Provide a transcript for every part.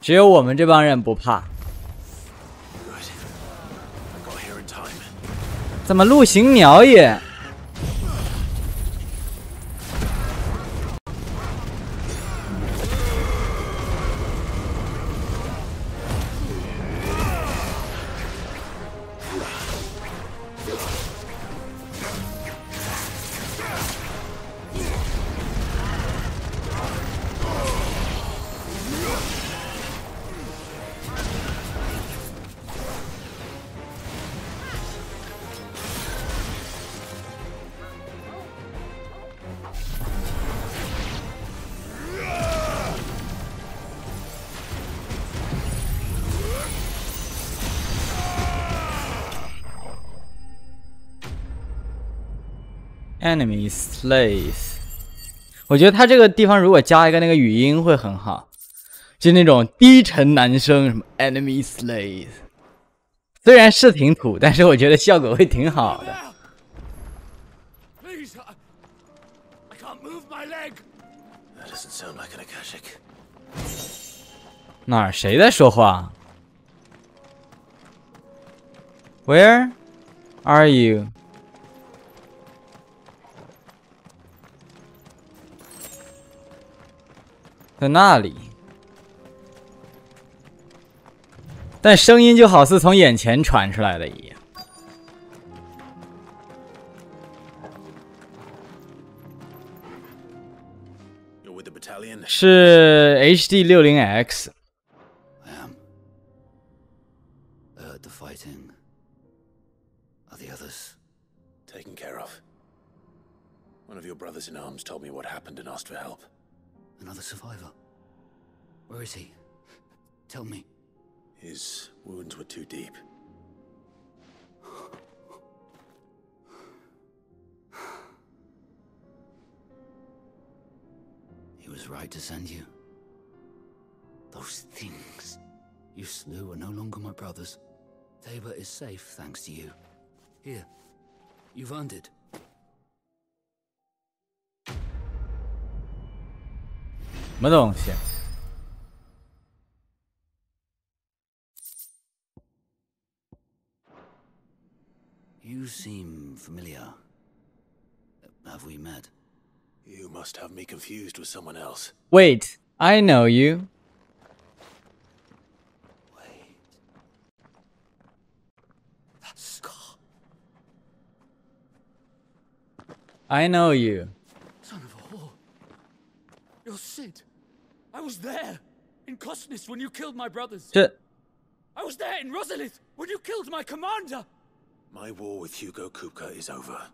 只有我们这帮人不怕。怎么陆行鸟也？ Enemy slays， 我觉得他这个地方如果加一个那个语音会很好，就那种低沉男声什么 Enemy slays， 虽然是挺土，但是我觉得效果会挺好的。哪儿？谁在说话 ？Where are you？ 在那里，但声音就好似从眼前传出来的一样。是 HD 60X。The fighting. Are the others taken care of? One of your brothers in arms told me what happened and asked for help. Another survivor. Where is he? Tell me. His wounds were too deep. He was right to send you. Those things you slew are no longer my brothers. Tabor is safe thanks to you. Here, you've earned it. 什么东西？ You seem familiar. Have we met? You must have me confused with someone else. Wait, I know you. Wait. That scar. I know you. Son of a whore. You're Sid. I was there in Kosnis when you killed my brothers. I was there in Rosalith when you killed my commander. My war with Hugo Kupka is over.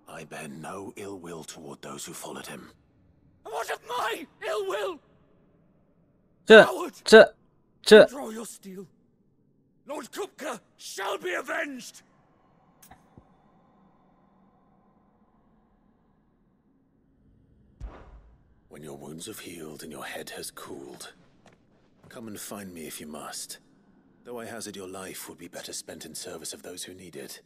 I bear no ill will toward those who followed him. And what of my ill will? Draw your steel. Lord Kupka shall be avenged. When your wounds have healed and your head has cooled, come and find me if you must. Though I hazard your life would be better spent in service of those who need it.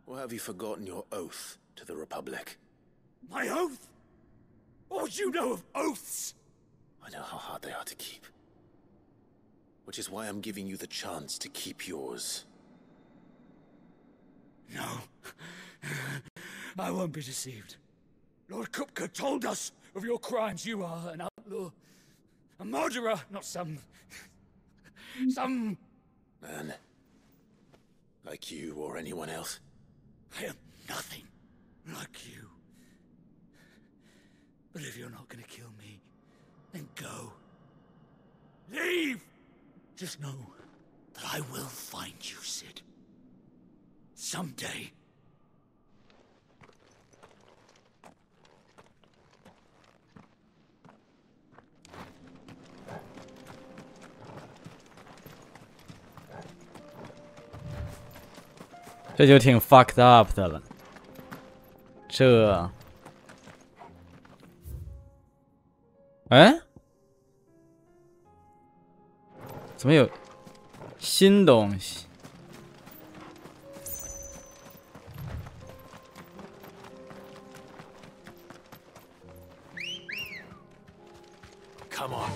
Or have you forgotten your oath to the Republic? My oath? What would you know of oaths? I know how hard they are to keep. Which is why I'm giving you the chance to keep yours. No. I won't be deceived. Lord Kupka told us of your crimes. You are an outlaw. A murderer, not some man. Like you or anyone else. I am nothing like you. But if you're not gonna kill me, then go. Leave! Just know that I will find you, Sid. Someday.这就挺 fucked up 的了。这，哎，怎么有新东西？ Come on.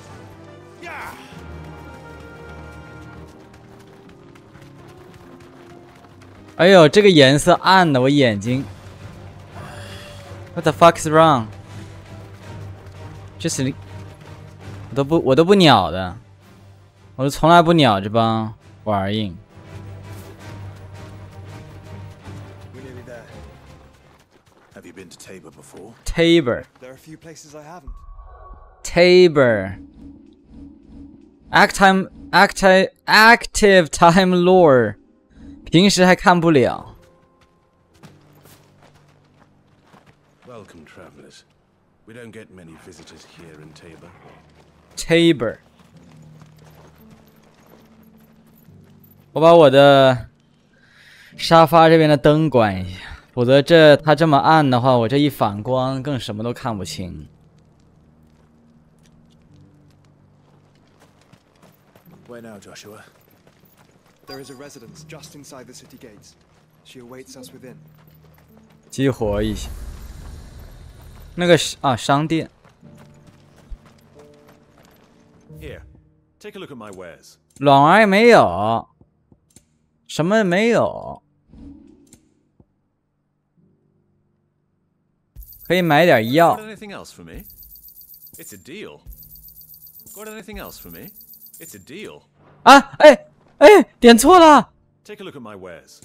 Yeah. 哎呦，这个颜色暗的，我眼睛。What the fuck is wrong？ 这是我都不鸟的，我从来不鸟这帮玩意。Have you been to Tabor before? Tabor. There are a few places I haven't. Tabor. Active time lore. 平时还看不了。Welcome, travelers. We don't get many visitors here in Tabor. Tabor. 我把我的沙发这边的灯关一下，否则它这么暗的话，我这一反光更什么都看不清。Where now, Joshua? There is a residence just inside the city gates. She awaits us within. 激活一下。那个商店。Here, take a look at my wares. 软玩也没有，什么也没有。可以买点药。 Got anything else for me? It's a deal. Got anything else for me? It's a deal. 啊，哎，点错了， Take a look at my wares.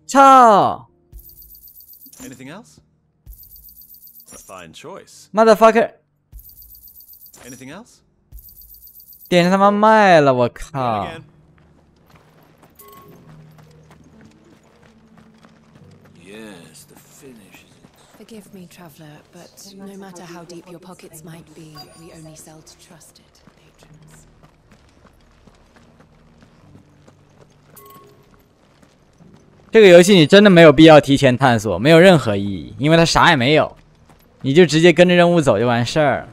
操 Anything else? A fine choice. ，motherfucker， Anything else? 点他妈卖了，我 Go 靠！ again. Yes, the finish. Forgive me, traveller, but no matter how deep your pockets might be, we only sell to trusted patrons. 这个游戏你真的没有必要提前探索，没有任何意义，因为它啥也没有，你就直接跟着任务走就完事儿。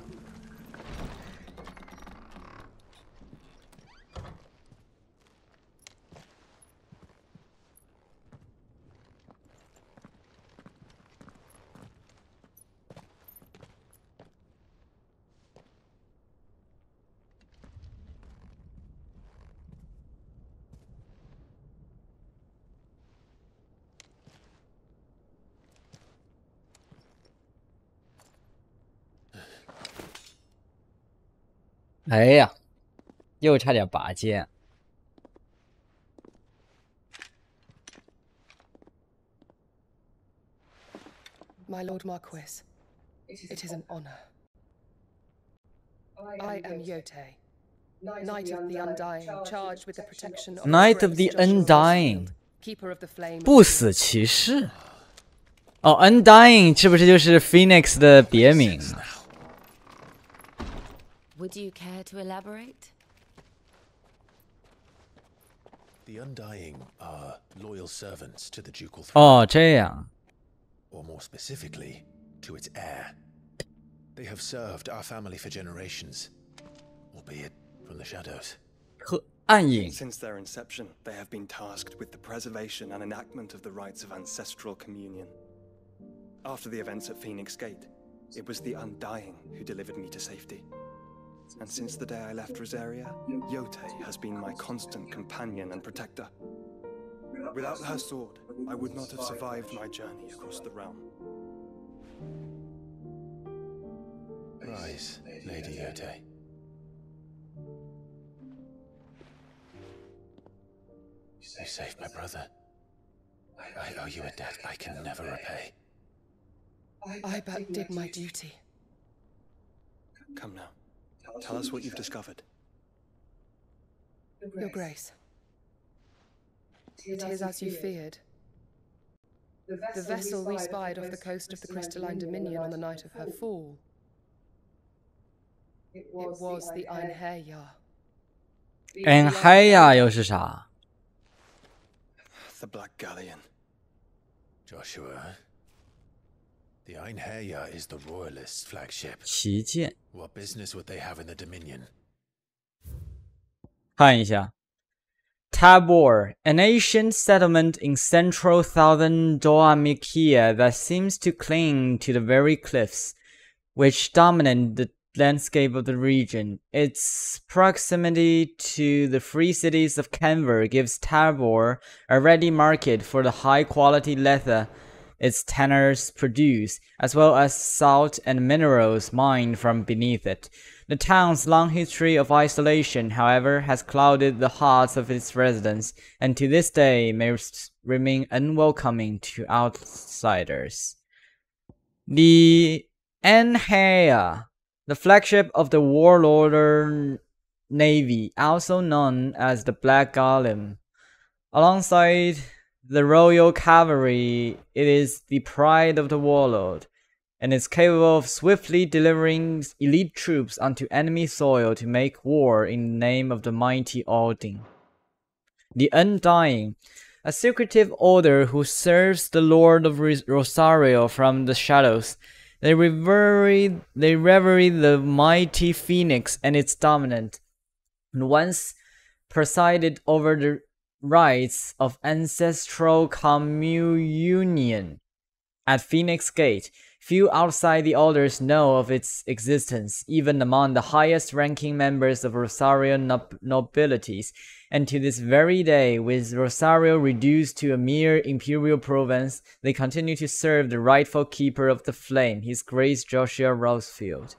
哎呀，又差点拔剑。 My Lord Marquis, it is an honor. I am Yote, Knight of the Undying, charged with the protection of Knight of the Undying, Keeper of the Flame. 不死骑士。哦 ，Undying 是不是就是 Phoenix 的别名？ Would you care to elaborate? The Undying are loyal servants to the ducal throne. 哦，这样。 Or more specifically, to its heir. They have served our family for generations, albeit from the shadows. 暗影。 Since their inception, they have been tasked with the preservation and enactment of the rites of ancestral communion. After the events at Phoenix Gate, it was the Undying who delivered me to safety. And since the day I left Rosaria, Yote has been my constant companion and protector. Without her sword, I would not have survived my journey across the realm. Rise, Lady Yote. You saved my brother. I owe you a debt I can never repay. I but did my duty. Come now. Tell us what you've discovered. Your Grace. It is as you feared. The vessel we spied off the coast of the Crystalline Dominion on the night of her fall. It was the Einherjar. Einherjar 又是啥？ The Black Galleon. Joshua, the Einherjar is the Royalists' flagship. 旗舰。 What business would they have in the Dominion? 看一下。 Tabor, an ancient settlement in central southern Doamikia that seems to cling to the very cliffs which dominate landscape of the region. Its proximity to the free cities of Canver gives Tabor a ready market for the high-quality leather its tanners produce, as well as salt and minerals mined from beneath it. The town's long history of isolation, however, has clouded the hearts of its residents, and to this day may remain unwelcoming to outsiders. The Anhea, the flagship of the warlord navy, also known as the Black Golem. Alongside the royal cavalry, it is the pride of the warlord, and is capable of swiftly delivering elite troops onto enemy soil to make war in the name of the mighty Aldin. The Undying, a secretive order who serves the Lord of Rosario from the shadows. They reverie the mighty Phoenix and its dominant, and once presided over the rites of ancestral communion at Phoenix Gate. Few outside the orders know of its existence, even among the highest-ranking members of Rosario nobilities, and to this very day, with Rosario reduced to a mere imperial province, they continue to serve the rightful keeper of the flame, His Grace Joshua Rosefield.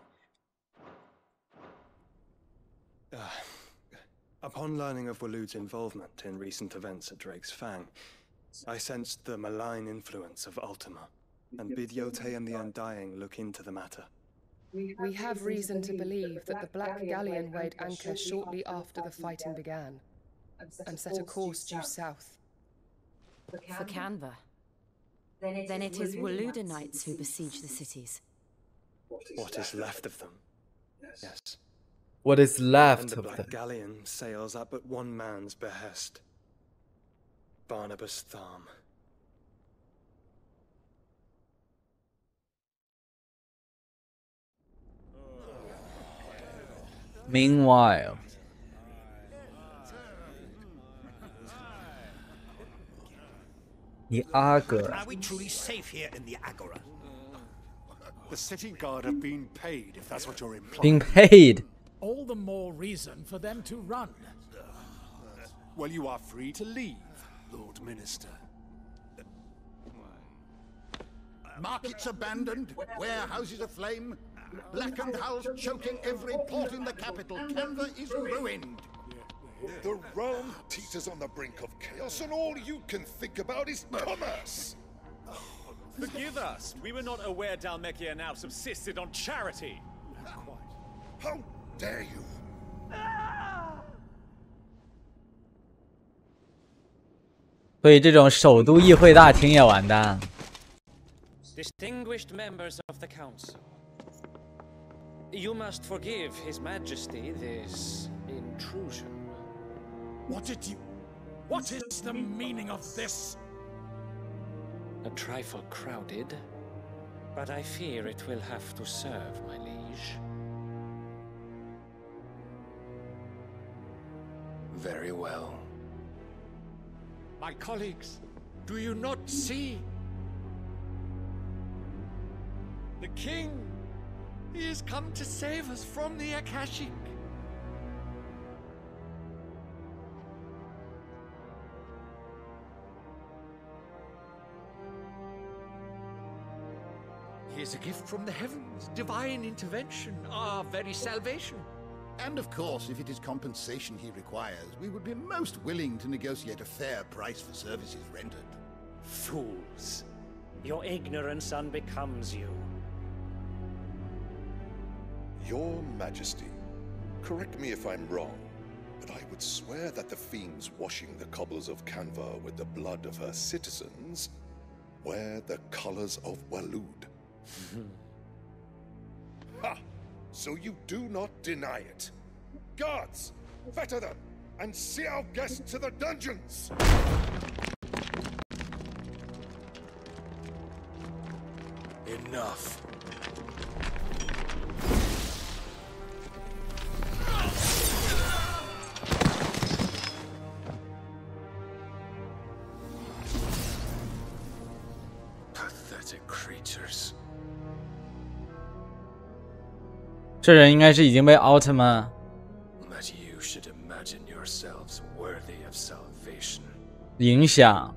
Upon learning of Waloed's involvement in recent events at Drake's Fang, I sensed the malign influence of Ultima, and bid Yote and the Undying look into the matter. We have reason to believe that the Black Galleon weighed anchor shortly after the fighting began, and set a course due south. For Canva. Then it is Waloedanites who besiege the cities. What is left of them? Yes. What is left And the of Black them? Galleon sails at but one man's behest. Barnabas Tharm. Meanwhile, the Agora. Are we truly safe here in the Agora? The city guard have been paid, if that's what you're implying. Being paid. All the more reason for them to run. Well, you are free to leave, Lord Minister. Markets abandoned, warehouses aflame, blackened hulls choking every port in the capital. Canva is ruined. The realm teeters on the brink of chaos, and all you can think about is commerce. Forgive us. We were not aware Dhalmekia now subsisted on charity. How dare you? Ah! 所以这种首都议会大厅也完蛋。Distinguished members of the council, you must forgive His Majesty this intrusion. What is the meaning of this? A trifle crowded, but I fear it will have to serve, my liege. Very well. My colleagues, do you not see? The king, he has come to save us from the Akashic. He is a gift from the heavens, divine intervention, our very salvation. And of course, if it is compensation he requires, we would be most willing to negotiate a fair price for services rendered. Fools. Your ignorance unbecomes you. Your Majesty, correct me if I'm wrong, but I would swear that the fiends washing the cobbles of Canva with the blood of her citizens wear the colors of Waloed. Ha! So you do not deny it. Guards, fetter them, and see our guests to the dungeons! Enough. Pathetic creatures. 这人应该是已经被奥特曼 That you should imagine yourselves worthy of salvation. 影响。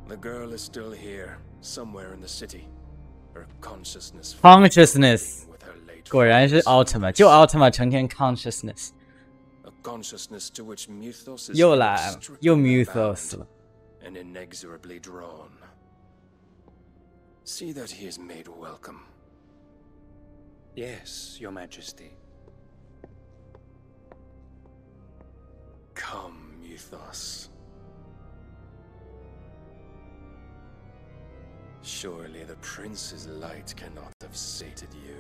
The girl is still here, somewhere in the city. Her consciousness Consciousness， with her late 果然是奥特曼，就奥特曼成天 consciousness， a consciousness to which Mythos is 又来了，又 inextricably Mythos bound 了。 and inexorably drawn. See that he is made welcome. Yes, Your Majesty. Come, Mythos. Surely the prince's light cannot have sated you.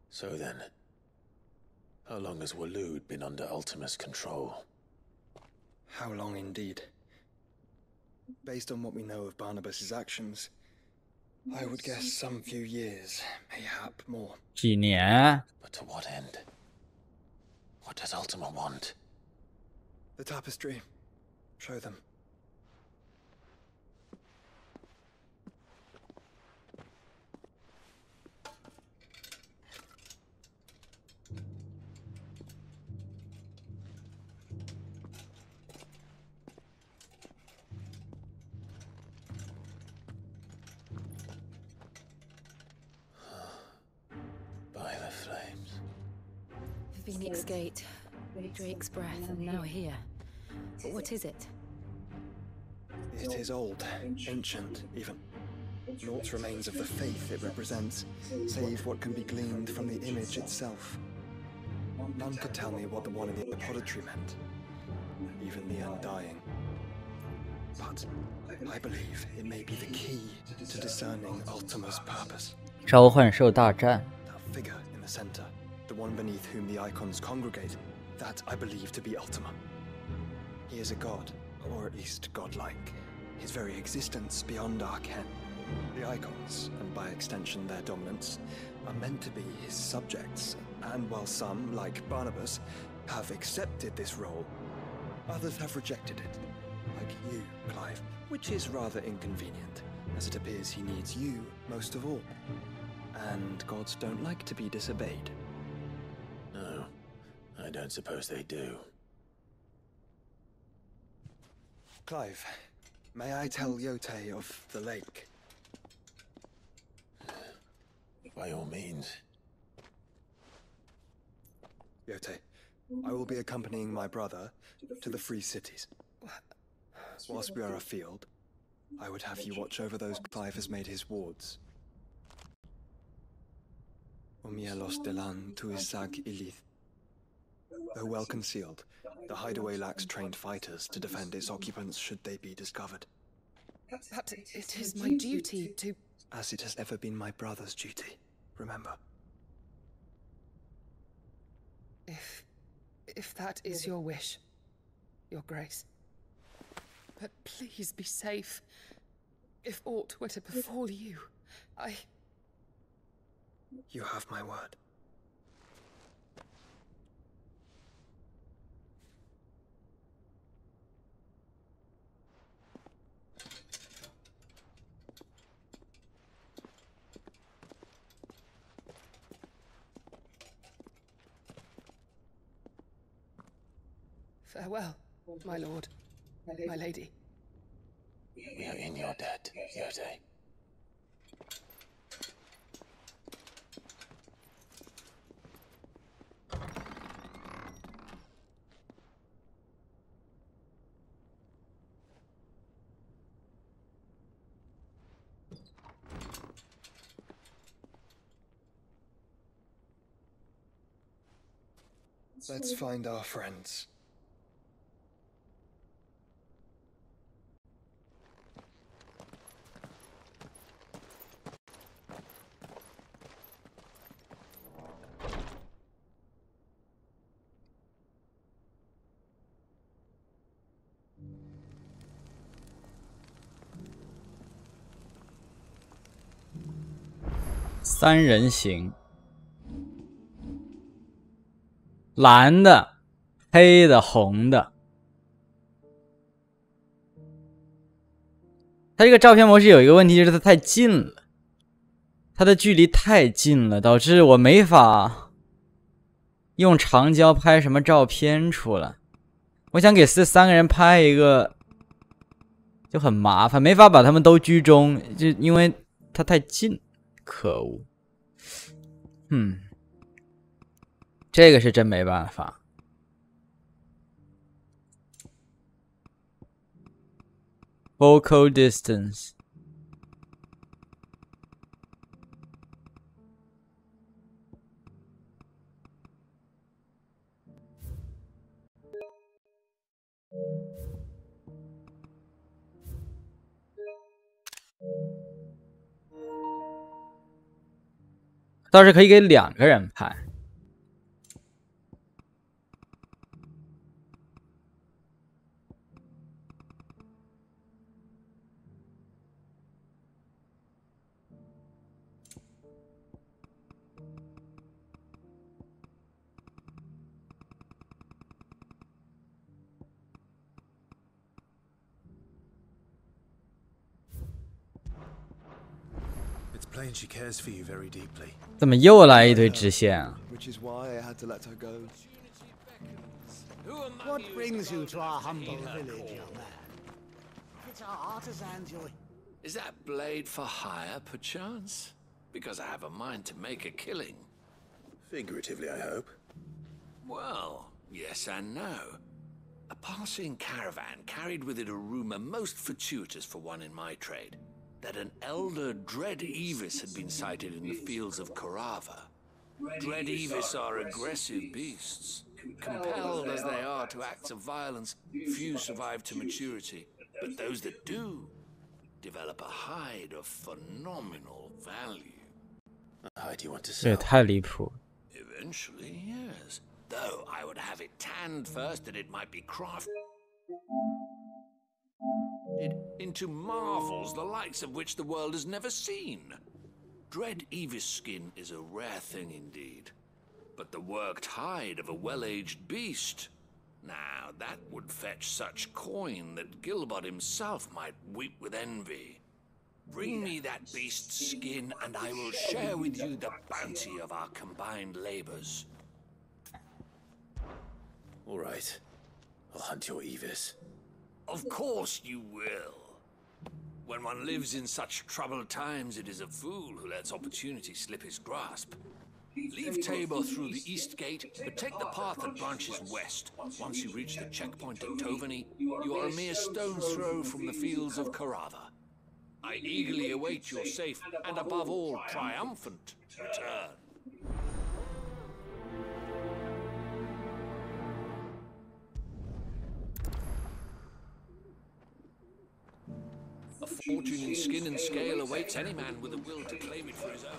So then, how long has Waloed been under Ultima's control? How long indeed? Based on what we know of Barnabas's actions, I would guess some few years, mayhap more. 几年？ But to what end? What does Ultima want? The tapestry. Show them. By the flames. Phoenix Gate, Drake's breath, and now here. But what is it? It is old, ancient, even. Naught remains of the faith it represents, save what can be gleaned from the image itself. None could tell me what the one in the apodatory meant, even the Undying. But I believe it may be the key to discerning Ultima's purpose. 召唤兽大战。 That figure in the center, the one beneath whom the icons congregate, that I believe to be Ultima. He is a god, or at least godlike. His very existence beyond our ken. The icons, and by extension their dominants, are meant to be his subjects, and while some, like Barnabas, have accepted this role, others have rejected it, like you, Clive, which is rather inconvenient, as it appears he needs you most of all. And gods don't like to be disobeyed. No, I don't suppose they do. Clive, may I tell Yote of the lake? By all means. Yote, I will be accompanying my brother to the Free Cities. Whilst we are afield, I would have you watch over those Clive has made his wards. Umielos delan tuisag ilith. Though well concealed, the hideaway lacks trained fighters to defend its occupants should they be discovered. But it is my duty to... As it has ever been my brother's duty, remember. If that is your wish, Your Grace. But please be safe. If aught were to befall you, You have my word. Farewell, my lord, my lady. We are in your debt, Yote. Let's find our friends. 三人行，蓝的、黑的、红的。它这个照片模式有一个问题，就是它太近了，它的距离太近了，导致我没法用长焦拍什么照片出来。我想给这三个人拍一个，就很麻烦，没法把他们都居中，就因为它太近，可恶。这个是真没办法。Focal distance。倒是可以给2个人拍。It's plain she cares for you very deeply. 怎么又来一堆支线啊？ Which is why I had to let her go. What brings you to our humble village, young man? It's our artisans you're... Is that blade for hire, perchance? Because I have a mind to make a killing. Figuratively, I hope. Well, yes and no. A passing caravan carried with it a rumor most fortuitous for one in my trade, that an elder Dread Evis had been sighted in the fields of Karava. Dread Evis are aggressive beasts. Compelled as they are to acts of violence, few survive to maturity, but those that do develop a hide of phenomenal value. A hide you want to 这也 sell? 太离谱。 Eventually, yes. Though I would have it tanned first that it might be crafted into marvels the likes of which the world has never seen. Dread Evis skin is a rare thing indeed. But the worked hide of a well-aged beast, now that would fetch such coin that Gilbert himself might weep with envy. Bring me that beast's skin, and I will share with you the bounty of our combined labors. All right. I'll hunt your Evis. Of course you will. When one lives in such troubled times, it is a fool who lets opportunity slip his grasp. Leave Tabor through the east gate, but take the path that branches west. Once you reach the checkpoint at Tovany, you are a mere stone's throw from the fields of Karava. I eagerly await your safe, and above all, triumphant return. A fortune in skin and scale awaits any man with a will to claim it for his own.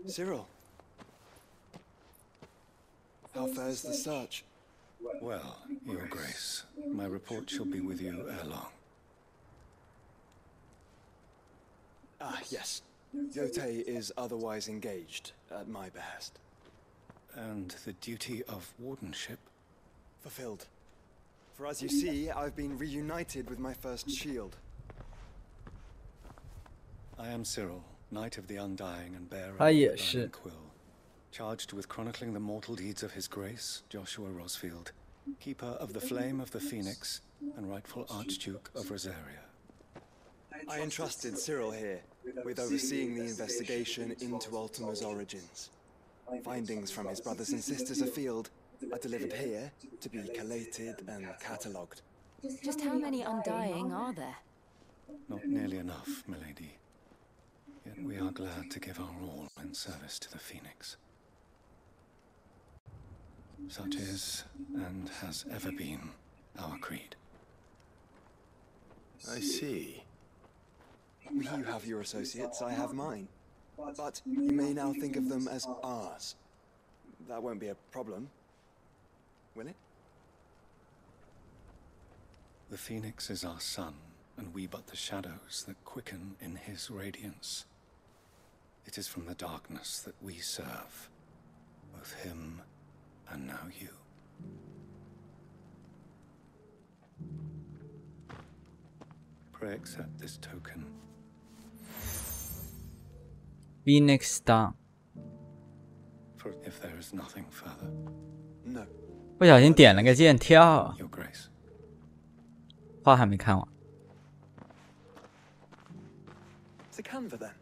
Cyril. How fares the search? Well, Your Grace, my report shall be with you ere long. Ah, yes. Yote is otherwise engaged, at my behest. And the duty of wardenship? Fulfilled. For as you see, I've been reunited with my first shield. I am Cyril, Knight of the Undying and bearer of 他 the 也是 Burning Quill, charged with chronicling the mortal deeds of His Grace, Joshua Rosfield, Keeper of the Flame of the Phoenix, and rightful Archduke of Rosaria. I entrusted Cyril here with overseeing the investigation into Ultima's origins. Findings from his brothers and sisters afield are delivered here to be collated and catalogued. Just how many Undying are there? Not nearly enough, milady. Yet we are glad to give our all in service to the Phoenix. Such is, and has ever been, our creed. I see. You have your associates, I have mine. But you may now think of them as ours. That won't be a problem, will it? The Phoenix is our sun, and we but the shadows that quicken in his radiance. It is from the darkness that we serve, both him and now you. Pray accept this token. Phoenix Star。 For if there is nothing further. No. 不小心点了个键跳。 Your Grace. 话还没看完。 It's a Canva then.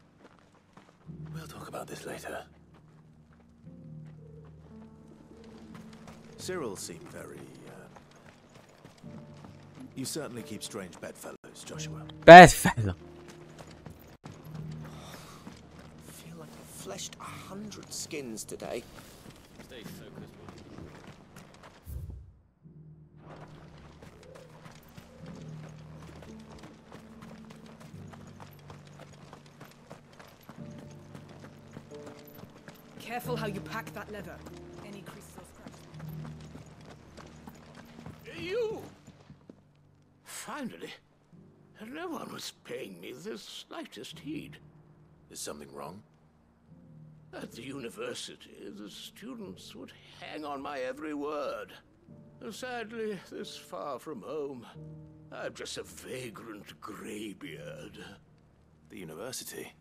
We'll talk about this later. Cyril seemed very, You certainly keep strange bedfellows, Joshua. Bedfellow. I feel like I've fleshed 100 skins today. Stay focused. Careful how you pack that leather. Any creases or scratches. You! Finally. No one was paying me the slightest heed. Is something wrong? At the university, the students would hang on my every word. Sadly, this far from home, I'm just a vagrant greybeard. The university?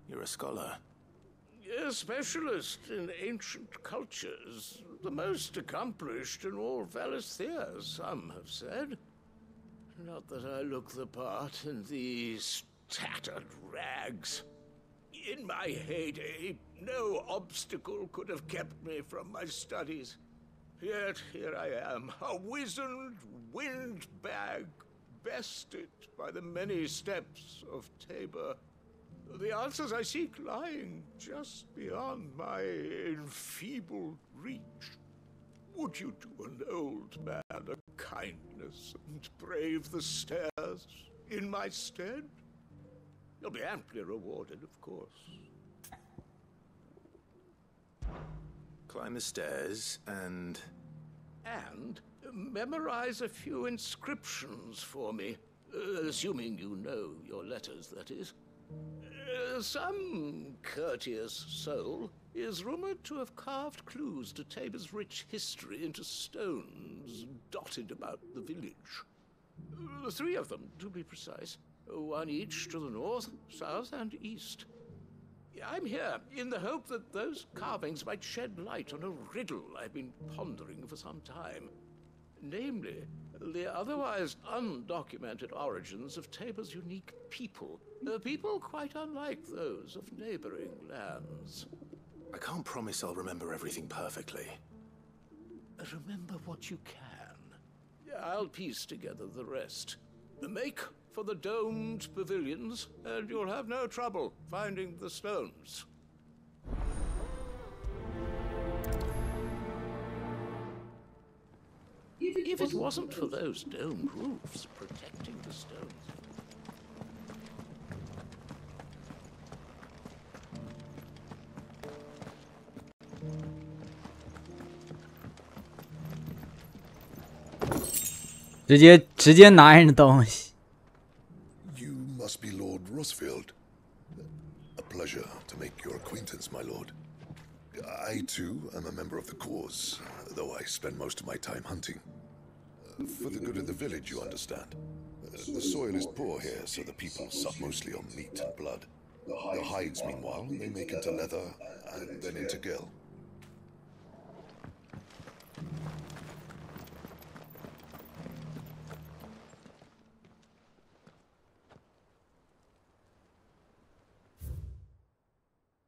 You're a scholar. A specialist in ancient cultures. The most accomplished in all Valisthea, some have said. Not that I look the part in these tattered rags. In my heyday, no obstacle could have kept me from my studies. Yet here I am, a wizened windbag, bested by the many steps of Tabor. The answers I seek lying just beyond my enfeebled reach. Would you do an old man a kindness and brave the stairs in my stead? You'll be amply rewarded, of course. Climb the stairs and... And memorize a few inscriptions for me, assuming you know your letters, that is. Some courteous soul is rumored to have carved clues to Tabor's rich history into stones dotted about the village. 3 of them, to be precise. One each to the north, south, and east. I'm here in the hope that those carvings might shed light on a riddle I've been pondering for some time. Namely, the otherwise undocumented origins of Tabor's unique people. People quite unlike those of neighboring lands. I can't promise I'll remember everything perfectly. Remember what you can. I'll piece together the rest. Make for the domed pavilions, and you'll have no trouble finding the stones. If it wasn't for those domed roofs protecting the stones.直接拿人的东西。 You must be Lord Rosfield. A pleasure to make your acquaintance, my lord. I, too, am a member of the cause, though I spend most of my time hunting. For the good of the village, you understand. The soil is poor here, so the people sup mostly on meat and blood. The hides, meanwhile, they make into leather, and then into gil.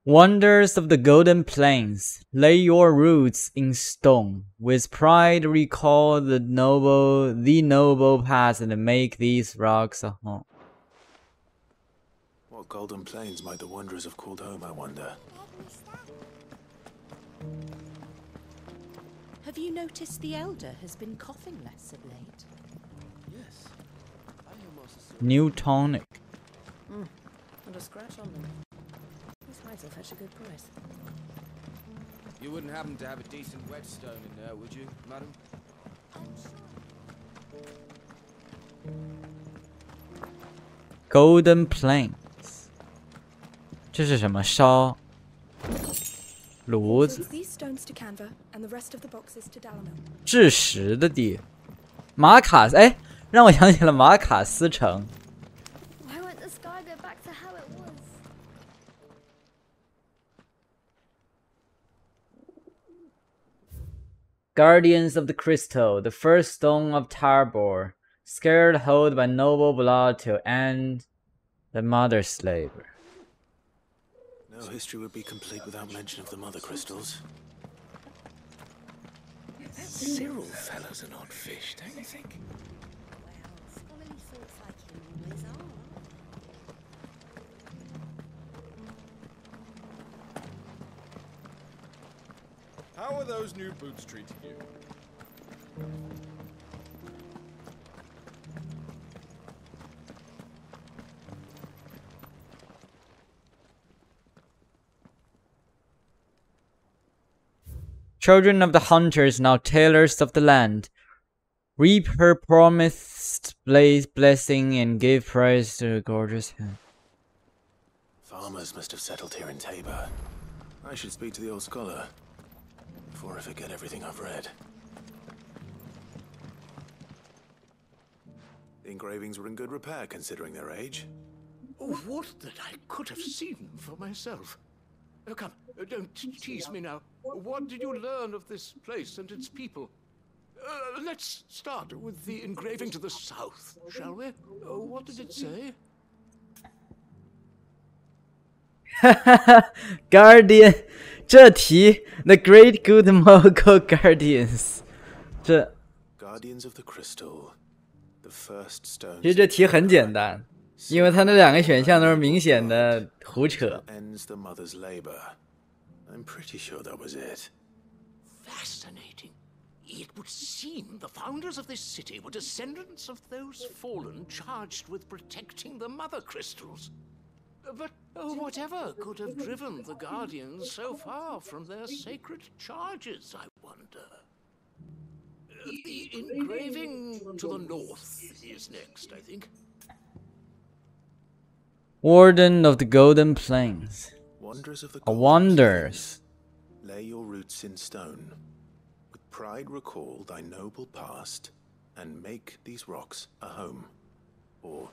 Wonders of the Golden Plains, lay your roots in stone. With pride recall the noble past and make these rocks a home. What golden plains might the wanderers have called home, I wonder? Have you noticed the Elder has been coughing less of late? Yes. I almost New tonic. a scratch on them. These hides will fetch a good price. You wouldn't happen to have a decent whetstone in there, would you, madam? Golden Plains， 这是什么？烧炉子。制石的地，马卡斯，哎，让我想起了马卡斯城。Why won't the sky go back to how it was? Guardians of the Crystal, the first stone of Tabor, scared hold by noble blood to end the mother slave. No history would be complete without mention of the mother crystals. Cyril fellow's an odd fish, don't you think? Scholarly thoughts like him always are. How are those new boots treating you? Children of the hunters, now tailors of the land, reap her promised blessing and give praise to the gorgeous head. Farmers must have settled here in Tabor. I should speak to the old scholar before I forget everything I've read. The engravings were in good repair considering their age. Would that I could have seen them for myself. Oh, come, don't tease me now. What did you learn of this place and its people? Let's start with the engraving to the south, shall we? What did it say? Guardian， 这题 The Great Good Mogul Guardians， 这 Guardians of the Crystal, the first stone. 其实这题很简单，因为它那两个选项都是明显的胡扯。Ends the mother's labor. I'm pretty sure that was it. Fascinating. It would seem the founders of this city were descendants of those fallen charged with protecting the mother crystals. But whatever could have driven the Guardians so far from their sacred charges, I wonder? The engraving to the north is next, I think. Warden of the Golden Plains. Wonders of the Wonders. Lay your roots in stone. With pride recall thy noble past, and make these rocks a home. Or,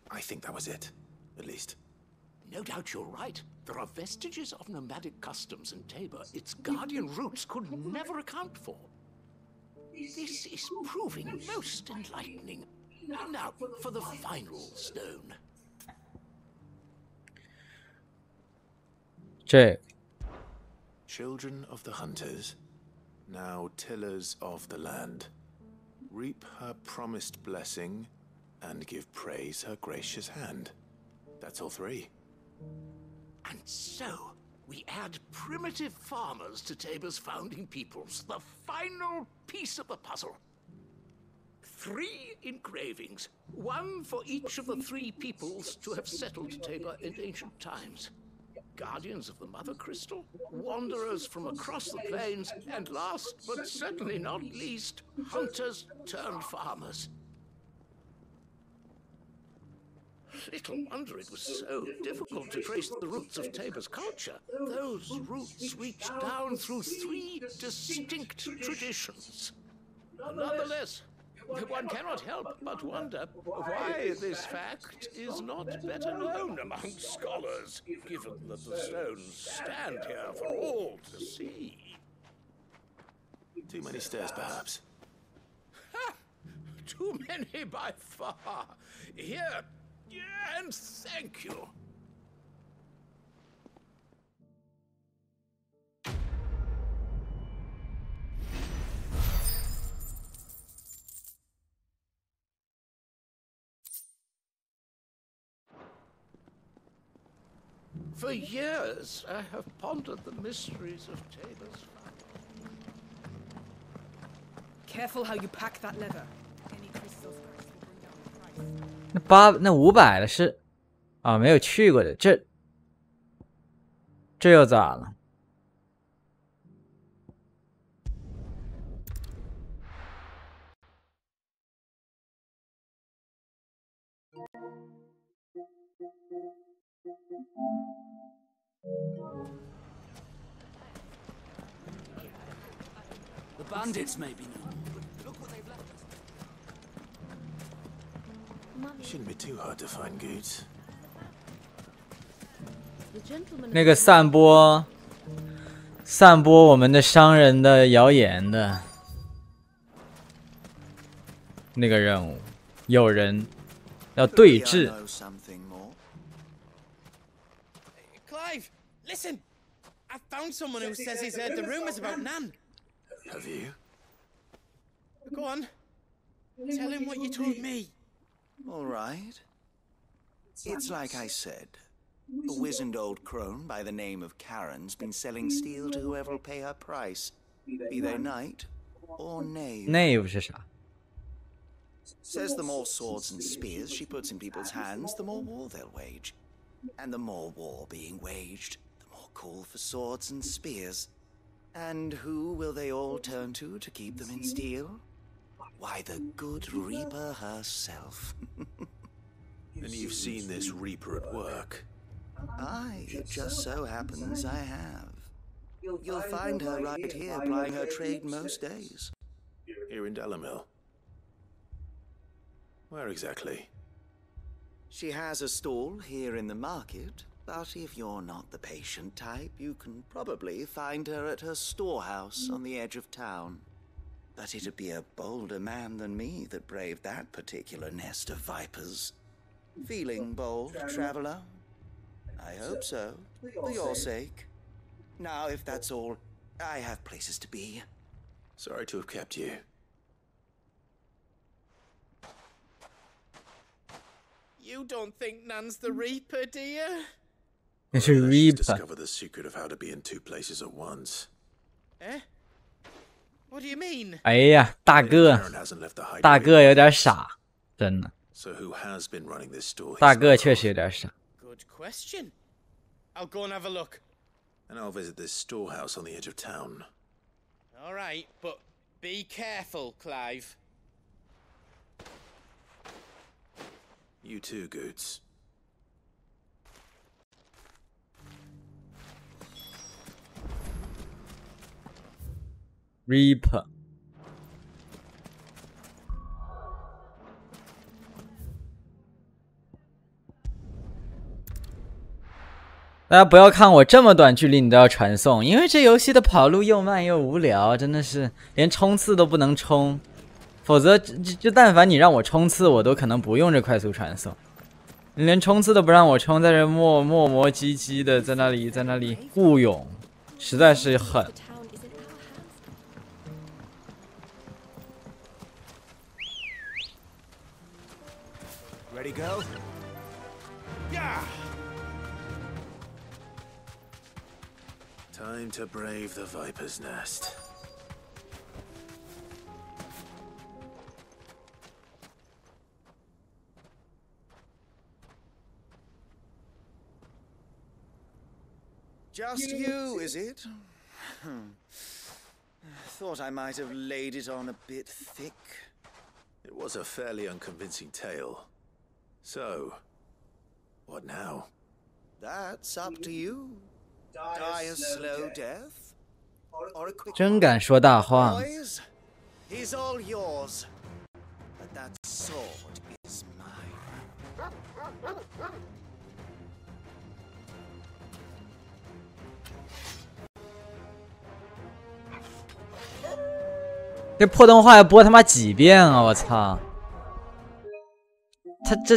I think that was it, at least. No doubt you're right. There are vestiges of nomadic customs in Tabor its guardian roots could never account for. This is proving most enlightening. Now, for the final stone. Check. Children of the hunters, now tillers of the land, reap her promised blessing and give praise her gracious hand. That's all three. And so, we add primitive farmers to Tabor's founding peoples, the final piece of the puzzle. 3 engravings, one for each of the 3 peoples to have settled Tabor in ancient times. Guardians of the Mother Crystal, wanderers from across the plains, and last but certainly not least, hunters turned farmers. Little wonder it was so difficult to trace the roots of Tabor's culture. Those roots reach down through 3 distinct traditions. Nonetheless, one cannot help but wonder why this fact is not better known among scholars, given that the stones stand here for all to see. Too many stairs, perhaps. Ha! Too many by far. Here, and thank you. For years, I have pondered the mysteries of Tabor's family. Careful how you pack that leather.那500的是啊，没有去过的，这又咋了？The bandits may be no more, but look what they've left us. Shouldn't be too hard to find goods. 那个散播我们的商人的谣言的那个任务，有人要对峙。Clive, listen! I found someone who says he's heard the rumors about Nan. Have you? Go on. Tell him what you told me. All right. It's like I said. A wizened old crone by the name of Karen's been selling steel to whoever'll pay her price, be they knight or knave. Knave 是啥？ Says the more swords and spears she puts in people's hands, the more war they'll wage. And the more war being waged, the more call for swords and spears. And who will they all turn to keep them in steel? Why, the good Reaper herself. And you've seen this Reaper at work? Aye, it just so happens I have. You'll find her right here plying her trade most days. Here in Delamil? Where exactly? She has a stall here in the market, but if you're not the patient type, you can probably find her at her storehouse on the edge of town. But it'd be a bolder man than me that braved that particular nest of vipers. Feeling bold, traveler? I hope so, for your sake. Now, if that's all, I have places to be. Sorry to have kept you. You don't think Nan's the Reaper, do you? It's a Reaper. Discover the secret of how to be in two places at once. Eh? What do you mean? 哎呀，大哥有点傻，真的。 So who has been running this store? 大哥确实有点傻。 Good question. I'll go and have a look. And I'll visit this storehouse on the edge of town. All right, but be careful, Clive. You too, Goods. Reaper。 大家不要看我这么短距离你都要传送，因为这游戏的跑路又慢又无聊，真的是连冲刺都不能冲，否则就但凡你让我冲刺，我都可能不用这快速传送。你连冲刺都不让我冲，在这磨唧唧的在那里护勇，实在是狠。 Ready, go? Yeah! Time to brave the Viper's Nest. Just you, is it? Thought I might have laid it on a bit thick. It was a fairly unconvincing tale. So, what now? That's up to you. Die a slow death, or a quick 真敢说大话。 Boys, he's all yours. But that sword is mine. 这破动画要播他妈几遍啊！我操！他这。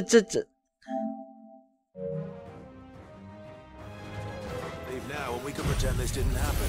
Leave now and we can pretend this didn't happen.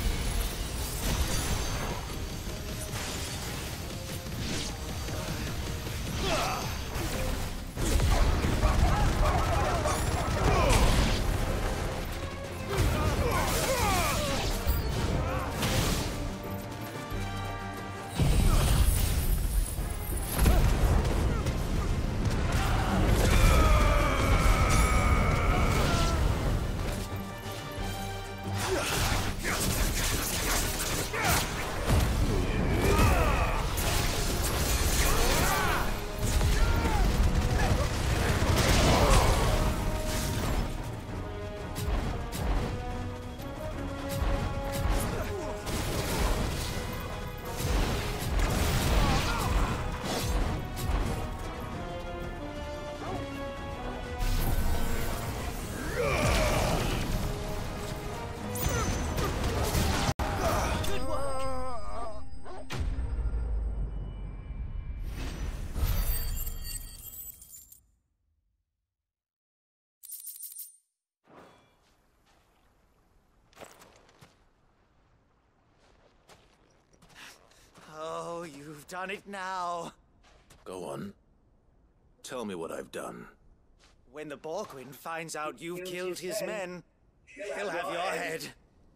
You've done it now. Go on. Tell me what I've done. When the Borgwyn finds out you've killed his men, he'll have your head.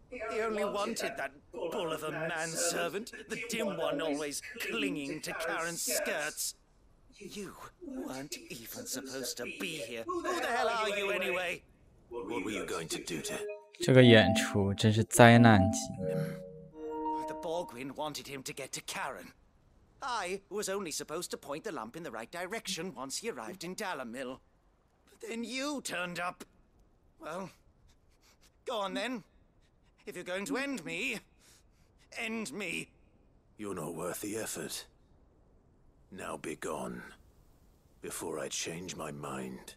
He only wanted that bull of a manservant, the dim one always clinging to Karen's skirts. You weren't even supposed to be here. Who the hell are you anyway? What were you going to do to... 这个演出真是灾难级。The Borgwyn wanted him to get to Karen. I was only supposed to point the lamp in the right direction once he arrived in Dalamil. But then you turned up. Well, go on then. If you're going to end me, end me. You're not worth the effort. Now be gone, before I change my mind.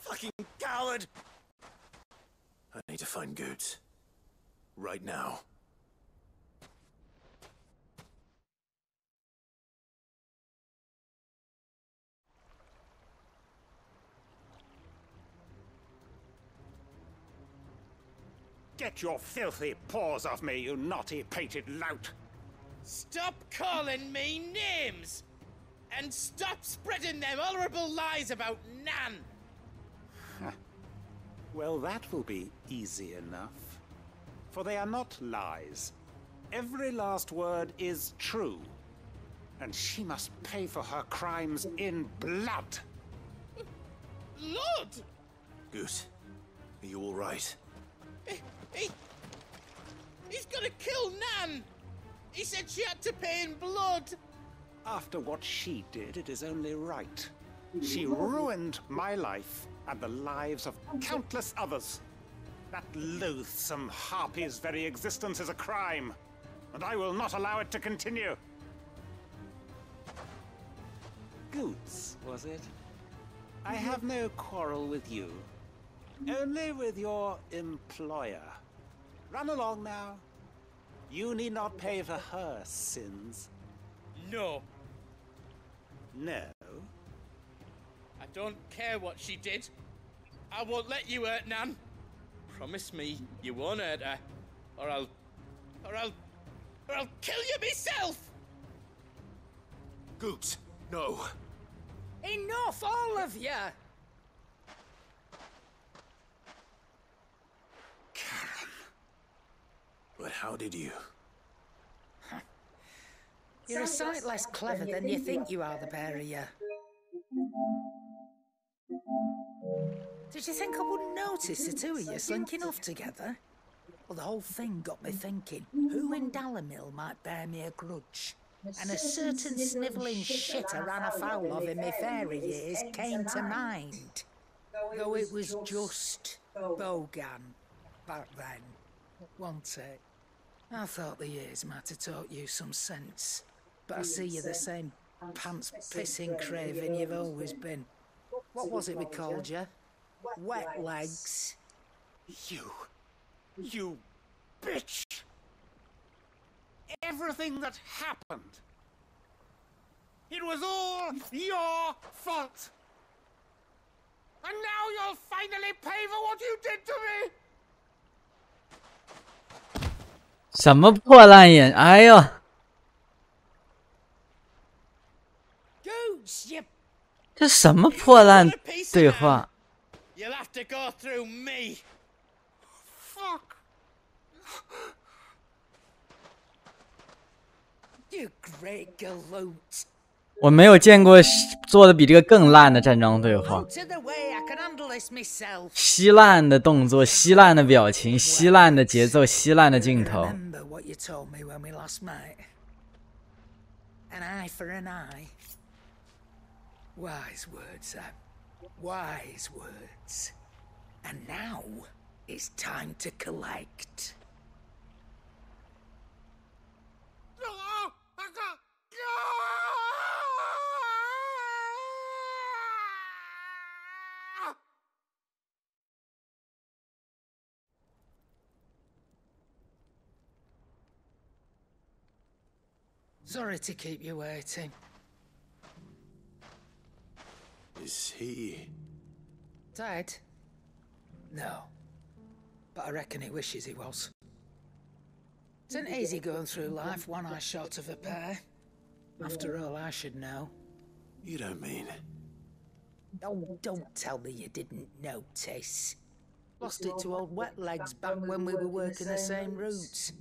Fucking coward! I need to find Goots. Right now. Get your filthy paws off me, you naughty-pated lout! Stop calling me names! And stop spreading them horrible lies about Nan! Well, that will be easy enough. For they are not lies. Every last word is true. And she must pay for her crimes in blood. Lord! Goot, are you all right? He's gonna kill Nan! He said she had to pay in blood! After what she did, it is only right. She ruined my life and the lives of countless others. That loathsome harpy's very existence is a crime, and I will not allow it to continue. Goots, was it? I have no quarrel with you. Only with your employer. Run along now. You need not pay for her sins. No. No? I don't care what she did. I won't let you hurt Nan. Promise me you won't hurt her, or I'll kill you myself! Goots, no. Enough, all of you! But how did you? You're a sight less clever than you think you are, the pair of you. Did you think I wouldn't notice the two of you slinking off together? Well, the whole thing got me thinking, who in Dalamil might bear me a grudge? And a certain snivelling shit I ran afoul of in my fairy years came to mind. Though it was just Bogan back then, wasn't it? I thought the years might have taught you some sense, but I see you're the same pants-pissing craven you've always been. What was it we called you? Wet legs. You bitch! Everything that happened, it was all your fault! And now you'll finally pay for what you did to me! 什么破烂眼？哎呦！ 这什么破烂对话？ You'll have to go through me. Fuck. You great galoot. 我没有见过做的比这个更烂的战争对话。稀烂的动作，稀烂的表情，稀烂的节奏，稀烂的镜头。 Wise words, Sam. Wise words. And now it's time to collect. Sorry to keep you waiting. Is he... Dead? No. But I reckon he wishes he was. Isn't easy going through life one eye short of a pair. After all, I should know. You don't mean... Oh, don't tell me you didn't notice. Lost it to old Wet Legs back when we were working the same routes.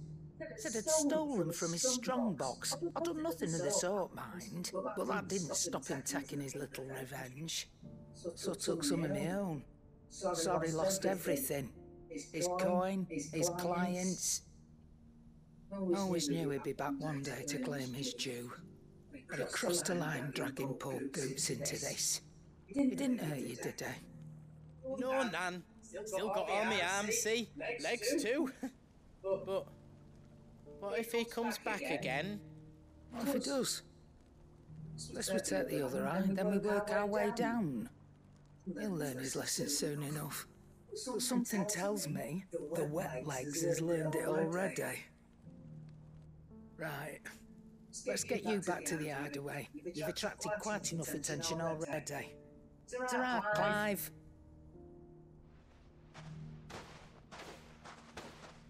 Said I'd stolen from his strongbox. I'd done nothing of the sort, mind. But that didn't stop him taking his little revenge. So I took some of my own. Sorry, lost everything. His coin, his clients. Always knew he'd be back one day to claim his due. But I crossed a line dragging poor Goots into this. He didn't hurt you, did he? No, Nan. Still got all my arms, see? Legs too. But what if he comes back again? What if he does? Unless we take the other eye, then we work our way down. He'll learn his lesson soon enough. But something tells me the Wet Legs has learned it already. Right. Let's get you back to the hideaway. You've attracted quite enough attention already. Ta-ra, Clive.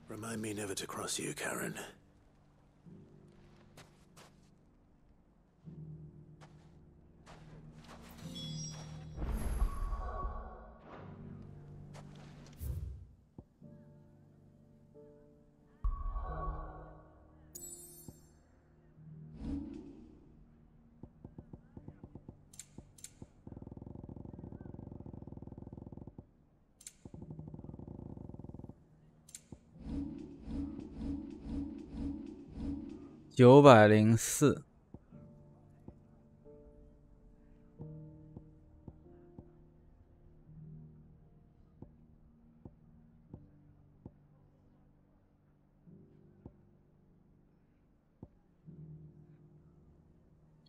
Remind me never to cross you, Karen.904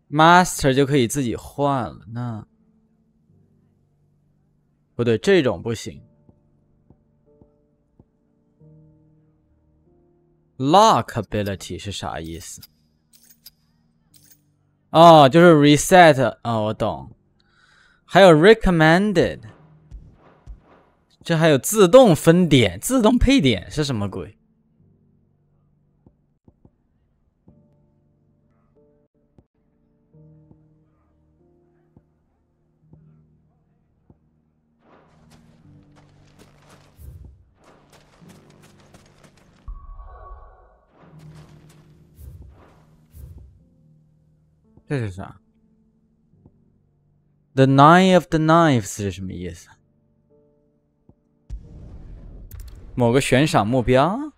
Master 就可以自己换了，那不对，这种不行。Lock ability 是啥意思？哦，就是 reset。哦，我懂。还有 recommended， 这还有自动分点、自动配点是什么鬼？这是啥 ？The Nine of the Knives 是什么意思？某个悬赏目标？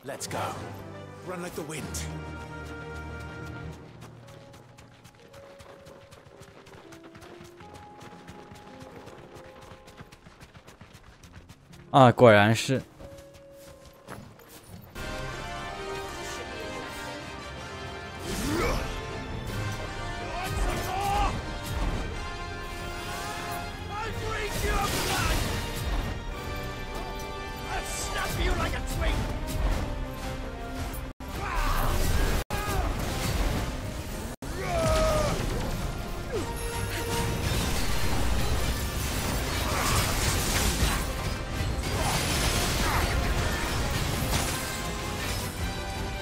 Let's go. Run like the wind. 啊，果然是。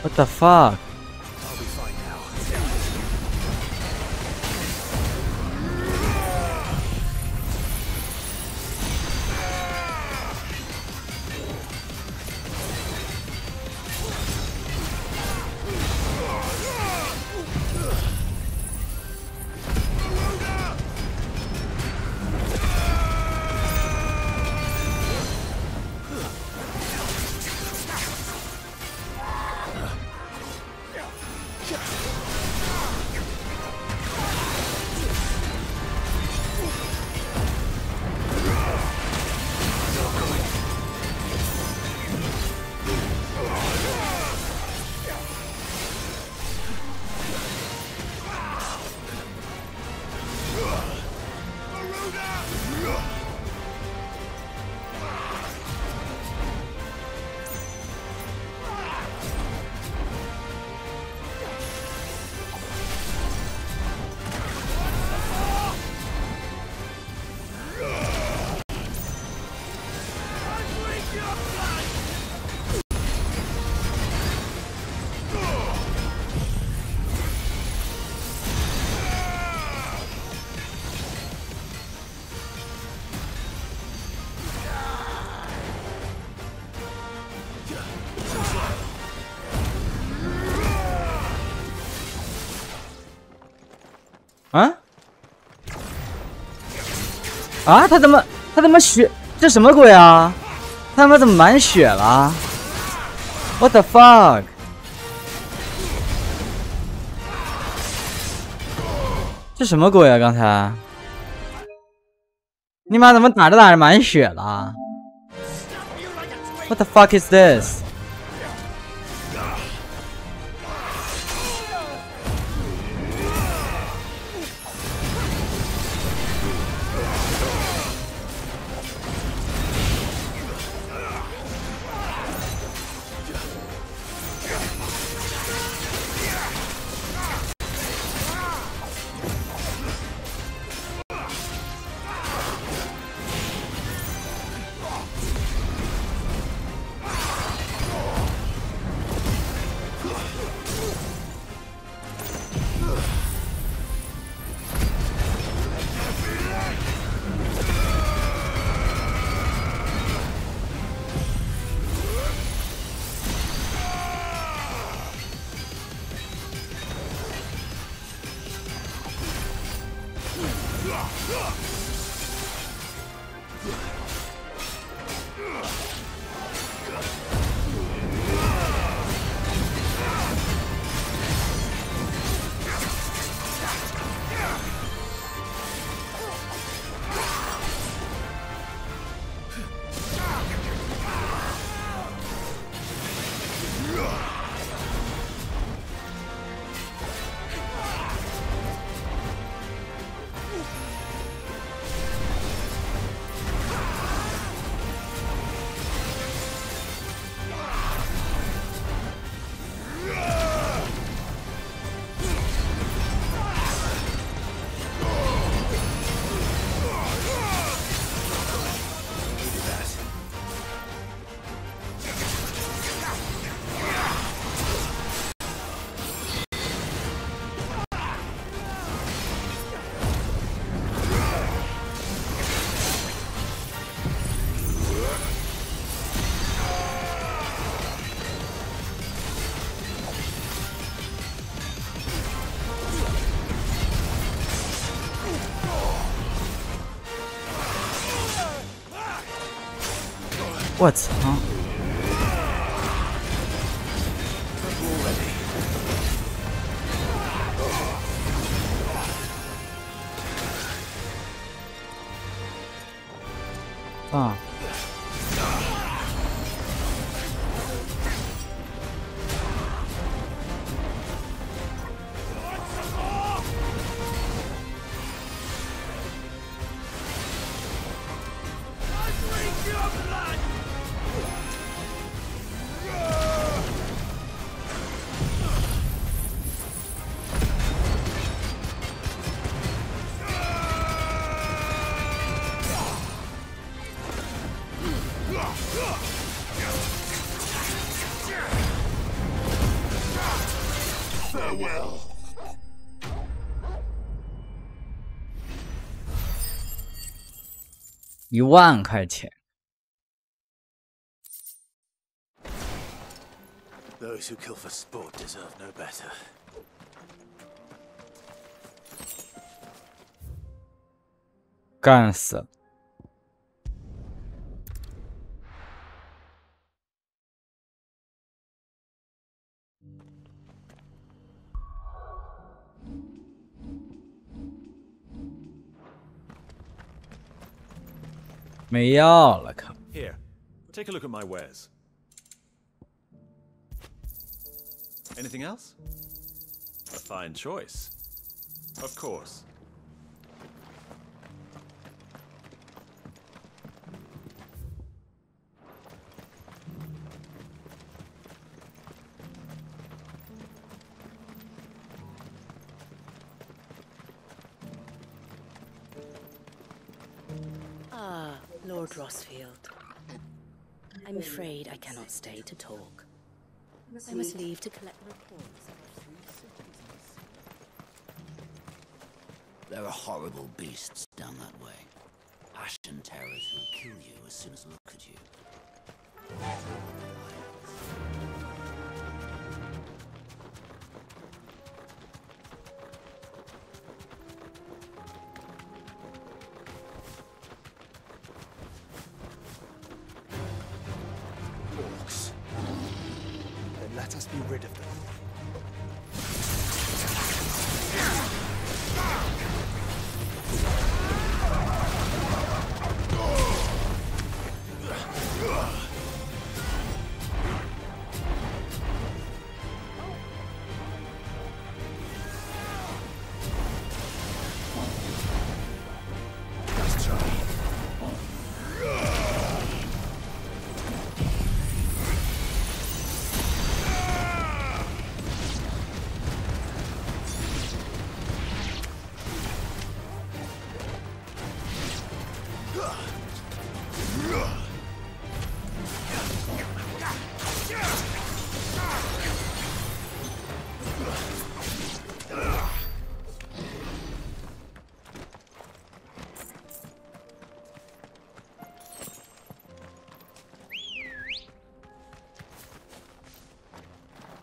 What the fuck? I'll be fine now. 啊？啊？他怎么血？这什么鬼啊？他妈怎么满血了 ？What the fuck？ 这什么鬼啊？刚才你妈怎么打着满血了 ？What the fuck is this？ 我操！啊！1万块钱。 Those who kill for sport deserve no better. 干死了！没药了，靠！ Here, take a look at my wares. Anything else? A fine choice. Of course. Ah, Lord Rossfield. I'm afraid I cannot stay to talk. I must leave to collect reports. There are horrible beasts down that way. Ashen terrors who'll kill you as soon as look at you. us be rid of them.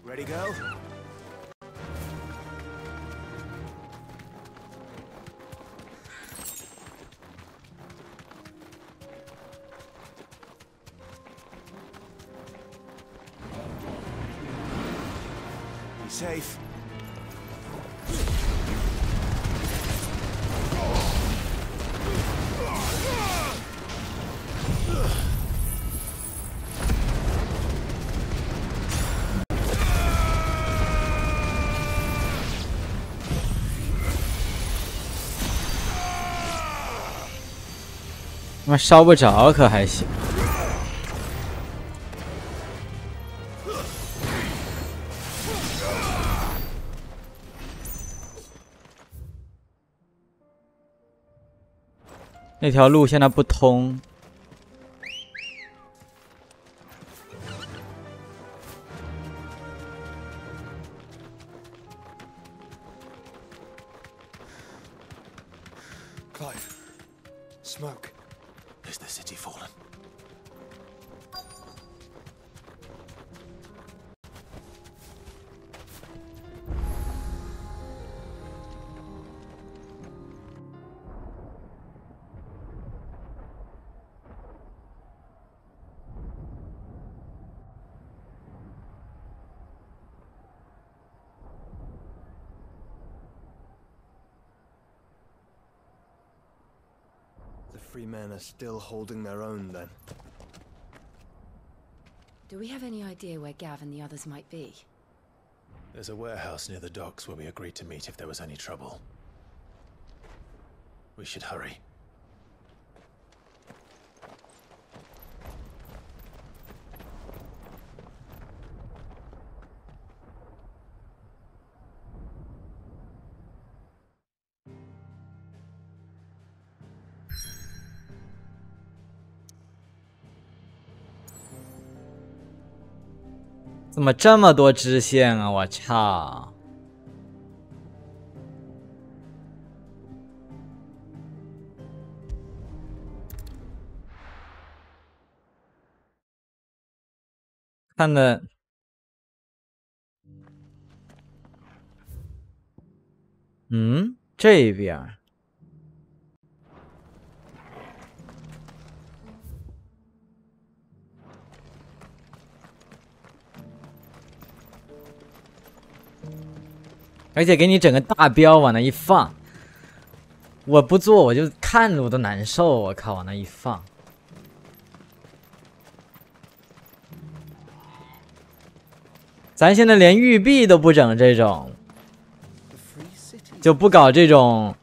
Ready, go? Be safe.他妈烧不着可还行。那条路现在不通。 Clive. Smoke. Is the city fallen? The free men are still holding their own, then. Do we have any idea where Gav and the others might be? There's a warehouse near the docks where we agreed to meet if there was any trouble. We should hurry. "怎么这么多支线啊！我操！看的，这边。 而且给你整个大标往那一放，我不做我就看着我都难受，我靠，往那一放。咱现在连玉璧都不整这种，就不搞这种，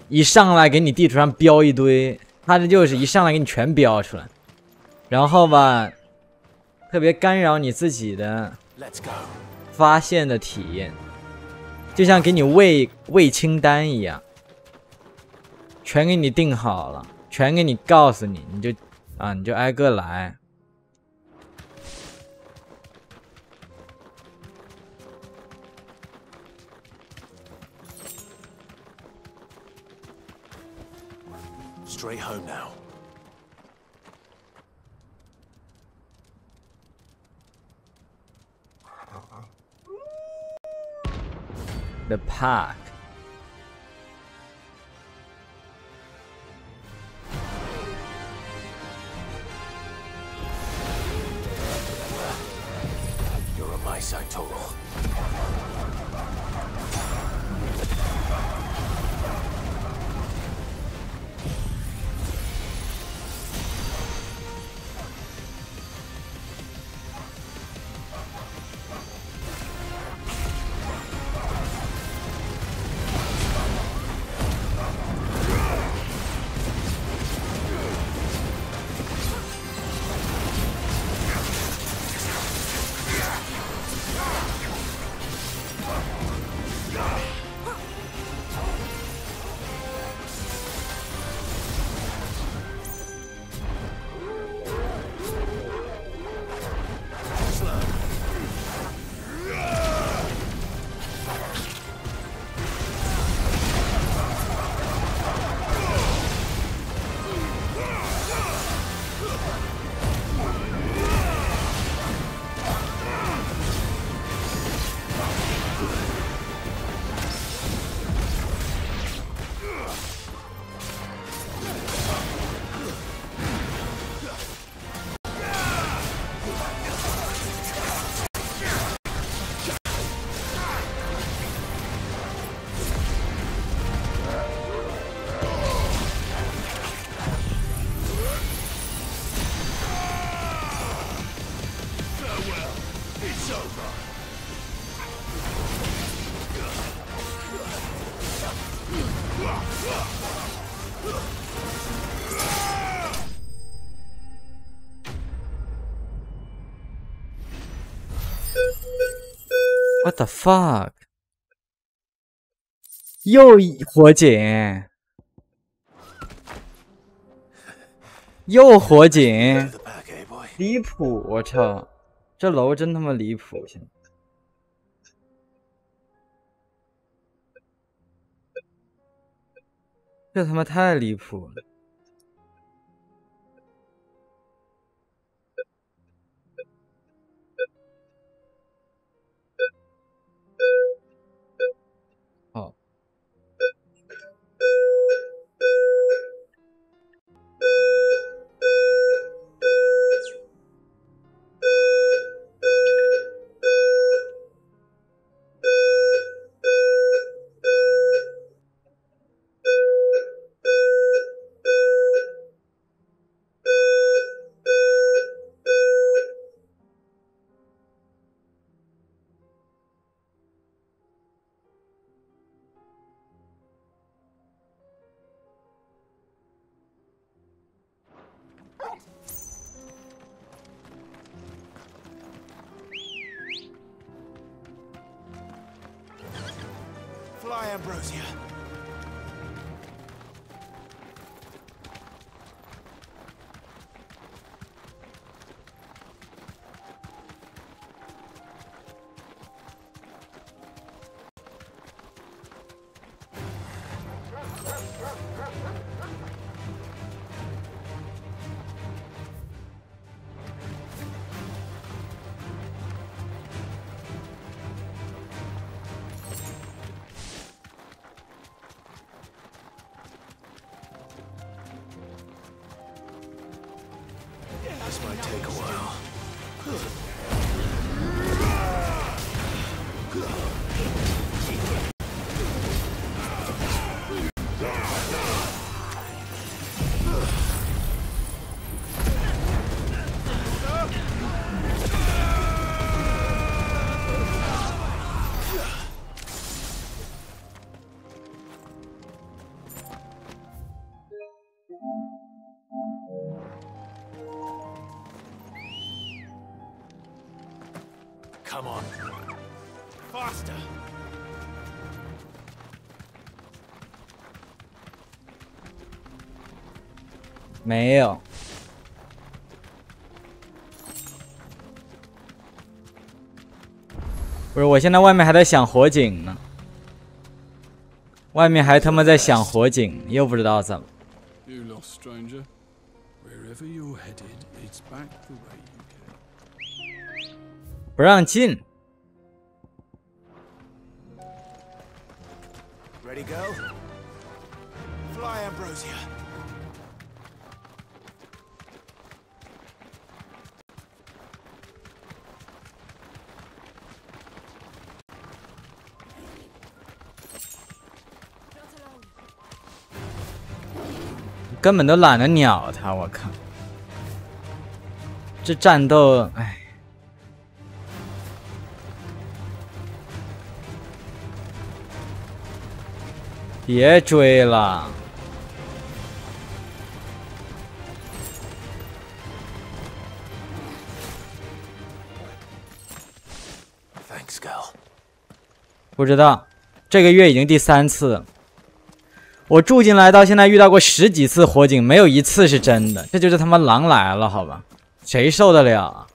一上来给你地图上标一堆，他这就是一上来给你全标出来，然后吧，特别干扰你自己的发现的体验。 就像给你喂清单一样，全给你定好了，全给你告诉你，你就挨个来。Straight home now. The park. You're on my side, Tor. What the fuck？ 又火警，又火警，离谱！我操，这楼真他妈离谱！现在这他妈太离谱了！好。Fly, Ambrosia. This might take a while. Come on. Faster. 没有。不是，我现在外面还在响火警呢，外面还他妈在响火警，又不知道怎么。You lost, stranger. Wherever you're headed, it's back the way you came. 不让进。 Ready, go. Fly, Ambrosia. 根本都懒得鸟他，我靠！这战斗，哎。 别追了！ Thanks, girl. 不知道，这个月已经第3次了。我住进来到现在遇到过10几次火警，没有一次是真的。这就是他妈狼来了，好吧？谁受得了啊？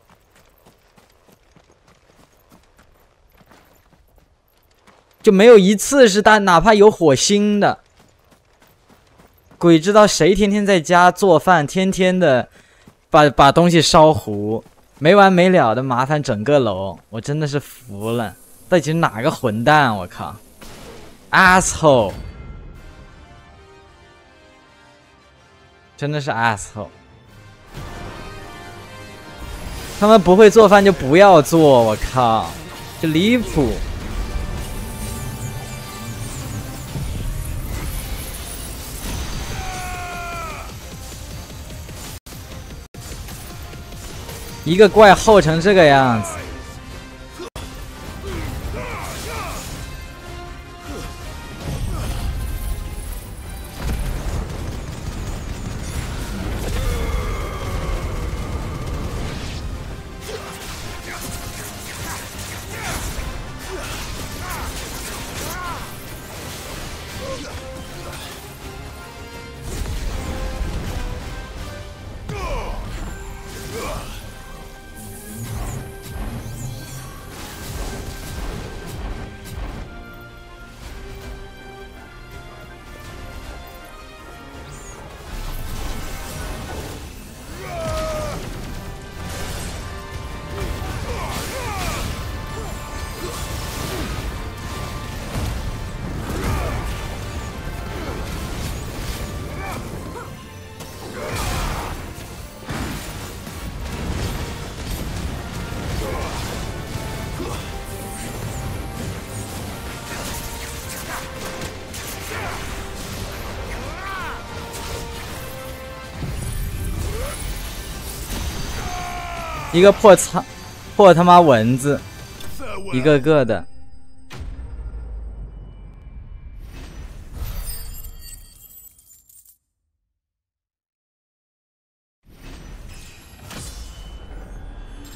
就没有一次是哪怕有火星的，鬼知道谁天天在家做饭，天天的把东西烧糊，没完没了的麻烦整个楼，我真的是服了。到底是哪个混蛋？我靠 ，asshole， 真的是 asshole。他们不会做饭就不要做，我靠，这离谱。 一个怪厚成这个样子，一个破他妈蚊子，一个个的。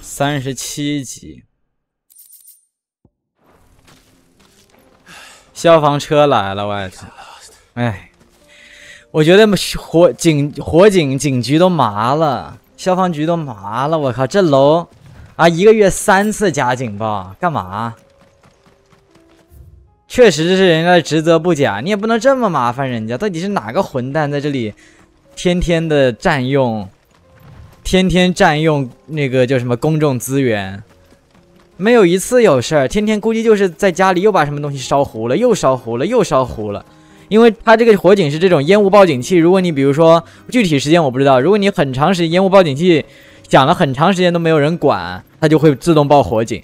37级，消防车来了，我操！哎，我觉得火警警局都麻了，消防局都麻了，我靠，这楼啊，1个月3次加警报，干嘛？确实这是人家的职责不假，你也不能这么麻烦人家。到底是哪个混蛋在这里天天的占用那个叫什么公众资源？没有一次有事儿，天天估计就是在家里又把什么东西烧糊了，又烧糊了，又烧糊了。因为它这个火警是这种烟雾报警器，如果你比如说具体时间我不知道，如果你很长时间烟雾报警器响了很长时间都没有人管，它就会自动报火警。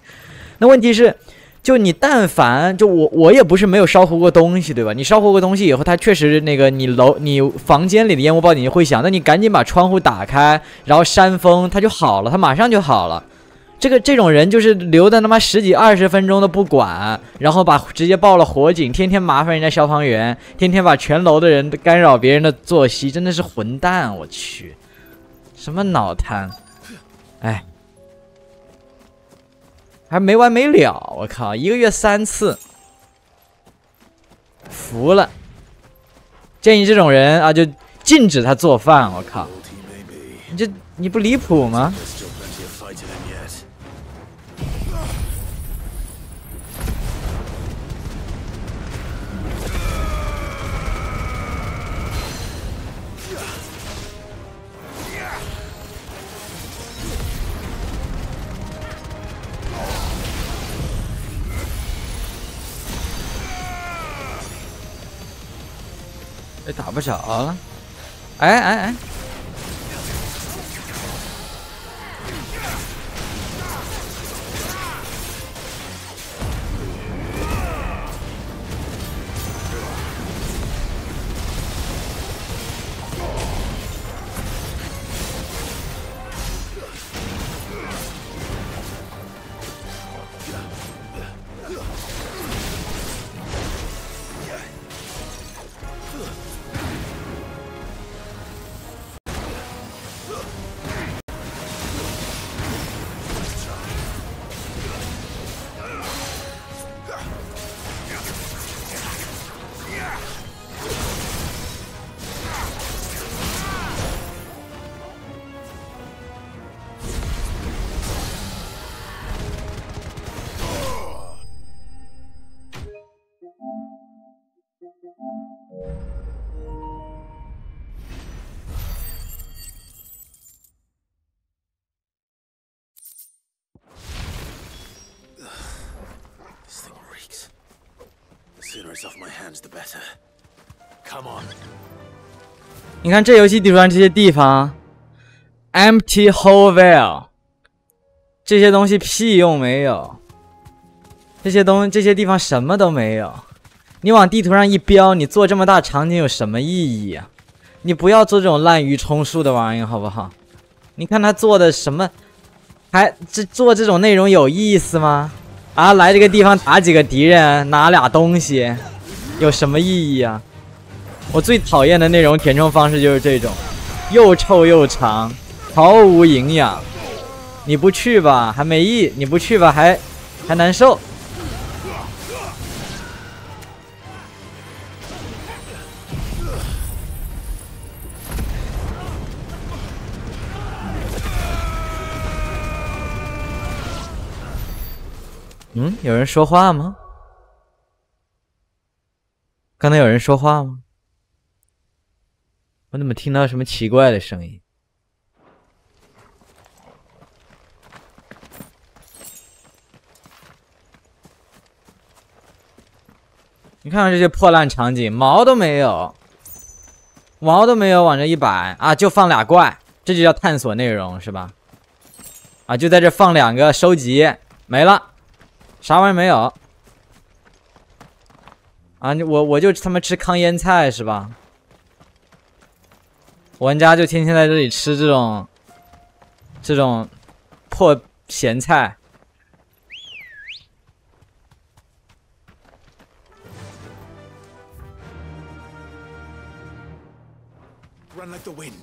那问题是，就你但凡就我也不是没有烧糊过东西，对吧？你烧糊过东西以后，它确实那个你房间里的烟雾报警器会响，那你赶紧把窗户打开，然后扇风，它就好了，它马上就好了。这种人就是留的他妈10几20分钟都不管，然后直接报了火警，天天麻烦人家消防员，天天把全楼的人干扰别人的作息，真的是混蛋！我去，什么脑瘫，哎，还没完没了！我靠，1个月3次，服了！建议这种人啊，就禁止他做饭。我靠，你不离谱吗？打不着了，哎！你看这游戏地图上这些地方 ，empty hole， 这些东西屁用没有，这些地方什么都没有。你往地图上一标，你做这么大场景有什么意义啊？你不要做这种滥竽充数的玩意儿，好不好？你看他做的什么，做这种内容有意思吗？啊，来这个地方打几个敌人，拿俩东西，有什么意义啊？我最讨厌的内容填充方式就是这种，又臭又长，毫无营养。你不去吧还没意，你不去吧还难受。有人说话吗？刚才有人说话吗？我怎么听到什么奇怪的声音？你看看这些破烂场景，毛都没有，往这一摆啊，就放俩怪，这就叫探索内容是吧？啊，就在这放2个收集，没了，啥玩意没有？啊，我就他妈吃糠腌菜是吧？我们家就天天在这里吃这种破咸菜。 Run like the wind. "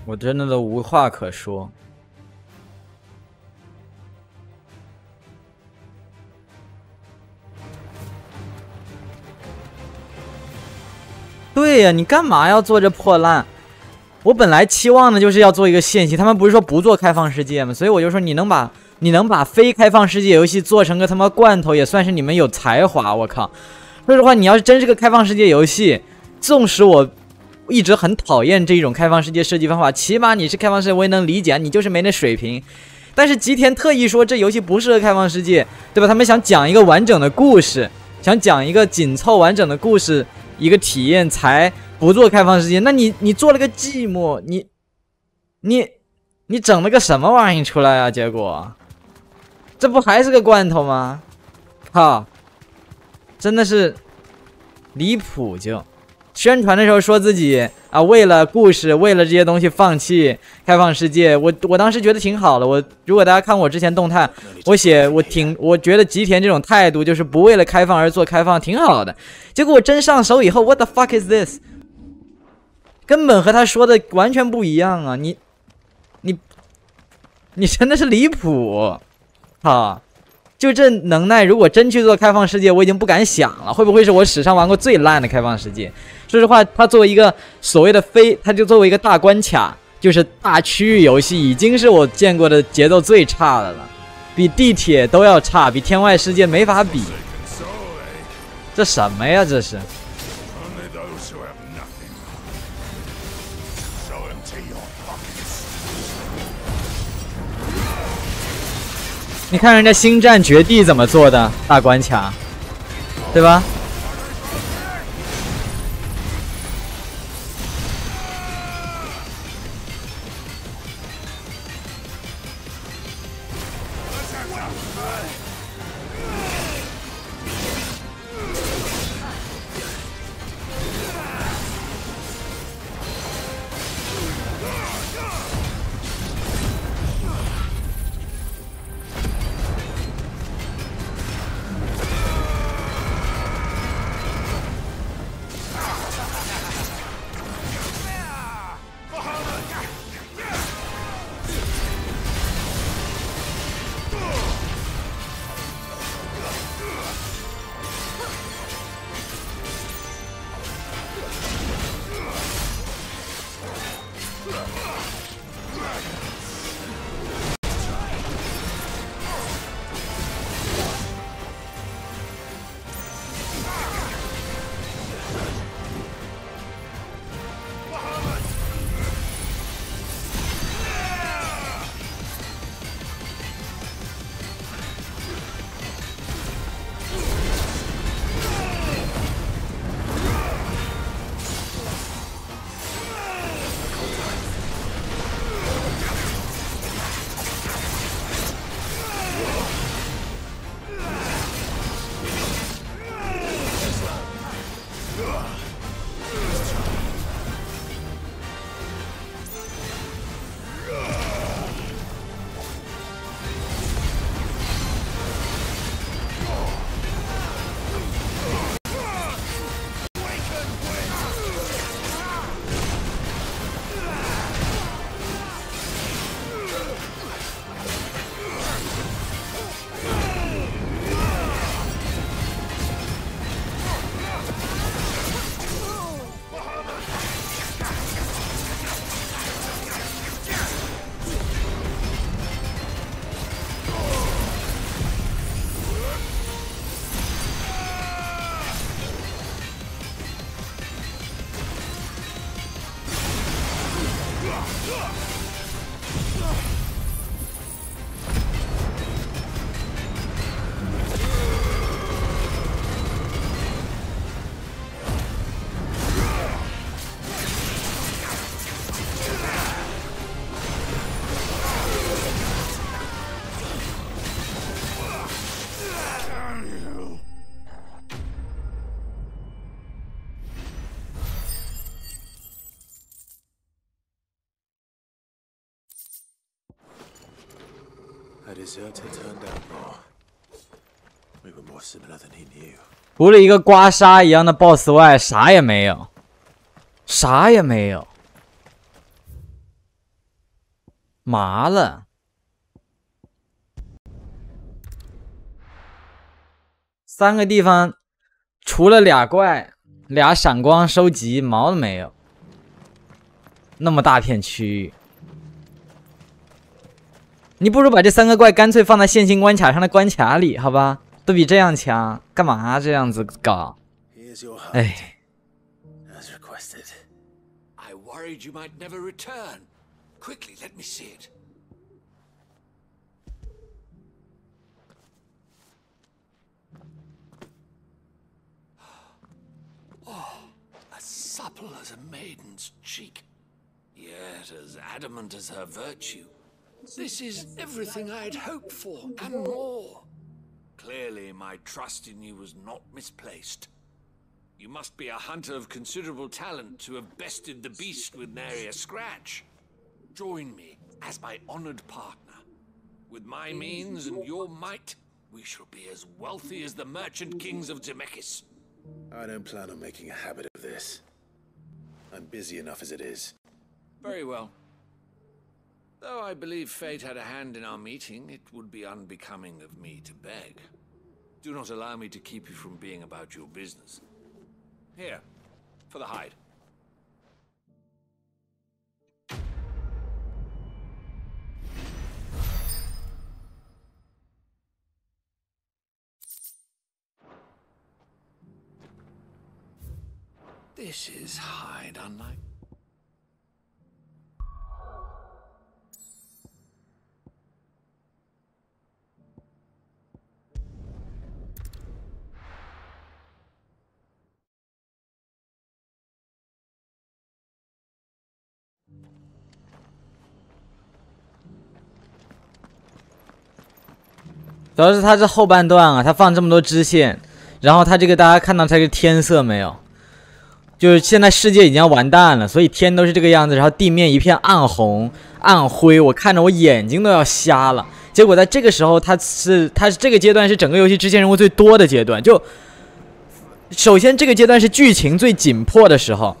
我真的都无话可说。对呀，你干嘛要做这破烂？我本来期望的就是要做一个线性，他们不是说不做开放世界吗？所以我就说你能把非开放世界游戏做成个他妈罐头，也算是你们有才华。我靠！说实话，你要是真是个开放世界游戏，纵使我一直很讨厌这种开放世界设计方法，起码你是开放世界，我也能理解，你就是没那水平。但是吉田特意说这游戏不适合开放世界，对吧？他们想讲一个完整的故事，想讲一个紧凑完整的故事，一个体验才不做开放世界。那你做了个寂寞，你整了个什么玩意出来啊？结果这不还是个罐头吗？靠！真的是离谱就。宣传的时候说自己啊，为了故事，为了这些东西放弃开放世界。我当时觉得挺好的。如果大家看我之前动态，我觉得吉田这种态度就是不为了开放而做开放，挺好的。结果我真上手以后 ，What the fuck is this？ 根本和他说的完全不一样啊！你真的是离谱啊！就这能耐，如果真去做开放世界，我已经不敢想了，会不会是我史上玩过最烂的开放世界？说实话，它作为一个所谓的它就作为一个大关卡，就是大区域游戏，已经是我见过的节奏最差的了，比地铁都要差，比天外世界没法比。这什么呀？这是。你看人家星战绝地怎么做的大关卡，对吧？ A deserter turned outlaw. We were more similar than he knew. 除了一个刮痧一样的 BOSS 外，啥也没有，啥也没有，麻了。3个地方，除了俩怪、俩闪光收集，毛都没有。那么大片区域，你不如把这3个怪干脆放在线性关卡上的关卡里，好吧？都比这样强，干嘛这样子搞？哎。 As requested. I worried you might never return. Quickly, let me see it. Oh, as supple as a maiden's cheek, yet as adamant as her virtue. This is everything I'd hoped for, and more. Clearly, my trust in you was not misplaced. You must be a hunter of considerable talent to have bested the beast with nary a scratch. Join me as my honored partner. With my means and your might, we shall be as wealthy as the merchant kings of Zemeckis. I don't plan on making a habit of this. I'm busy enough as it is. Very well. Though I believe fate had a hand in our meeting, it would be unbecoming of me to beg. Do not allow me to keep you from being about your business. Here, for the hide. This is hide unlike. 主要是它这后半段啊，它放这么多支线，然后它这个大家看到它这个天色没有？就是现在世界已经要完蛋了，所以天都是这个样子，然后地面一片暗红、暗灰，我看着我眼睛都要瞎了。结果在这个时候，它这个阶段是整个游戏支线任务最多的阶段。就首先这个阶段是剧情最紧迫的时候，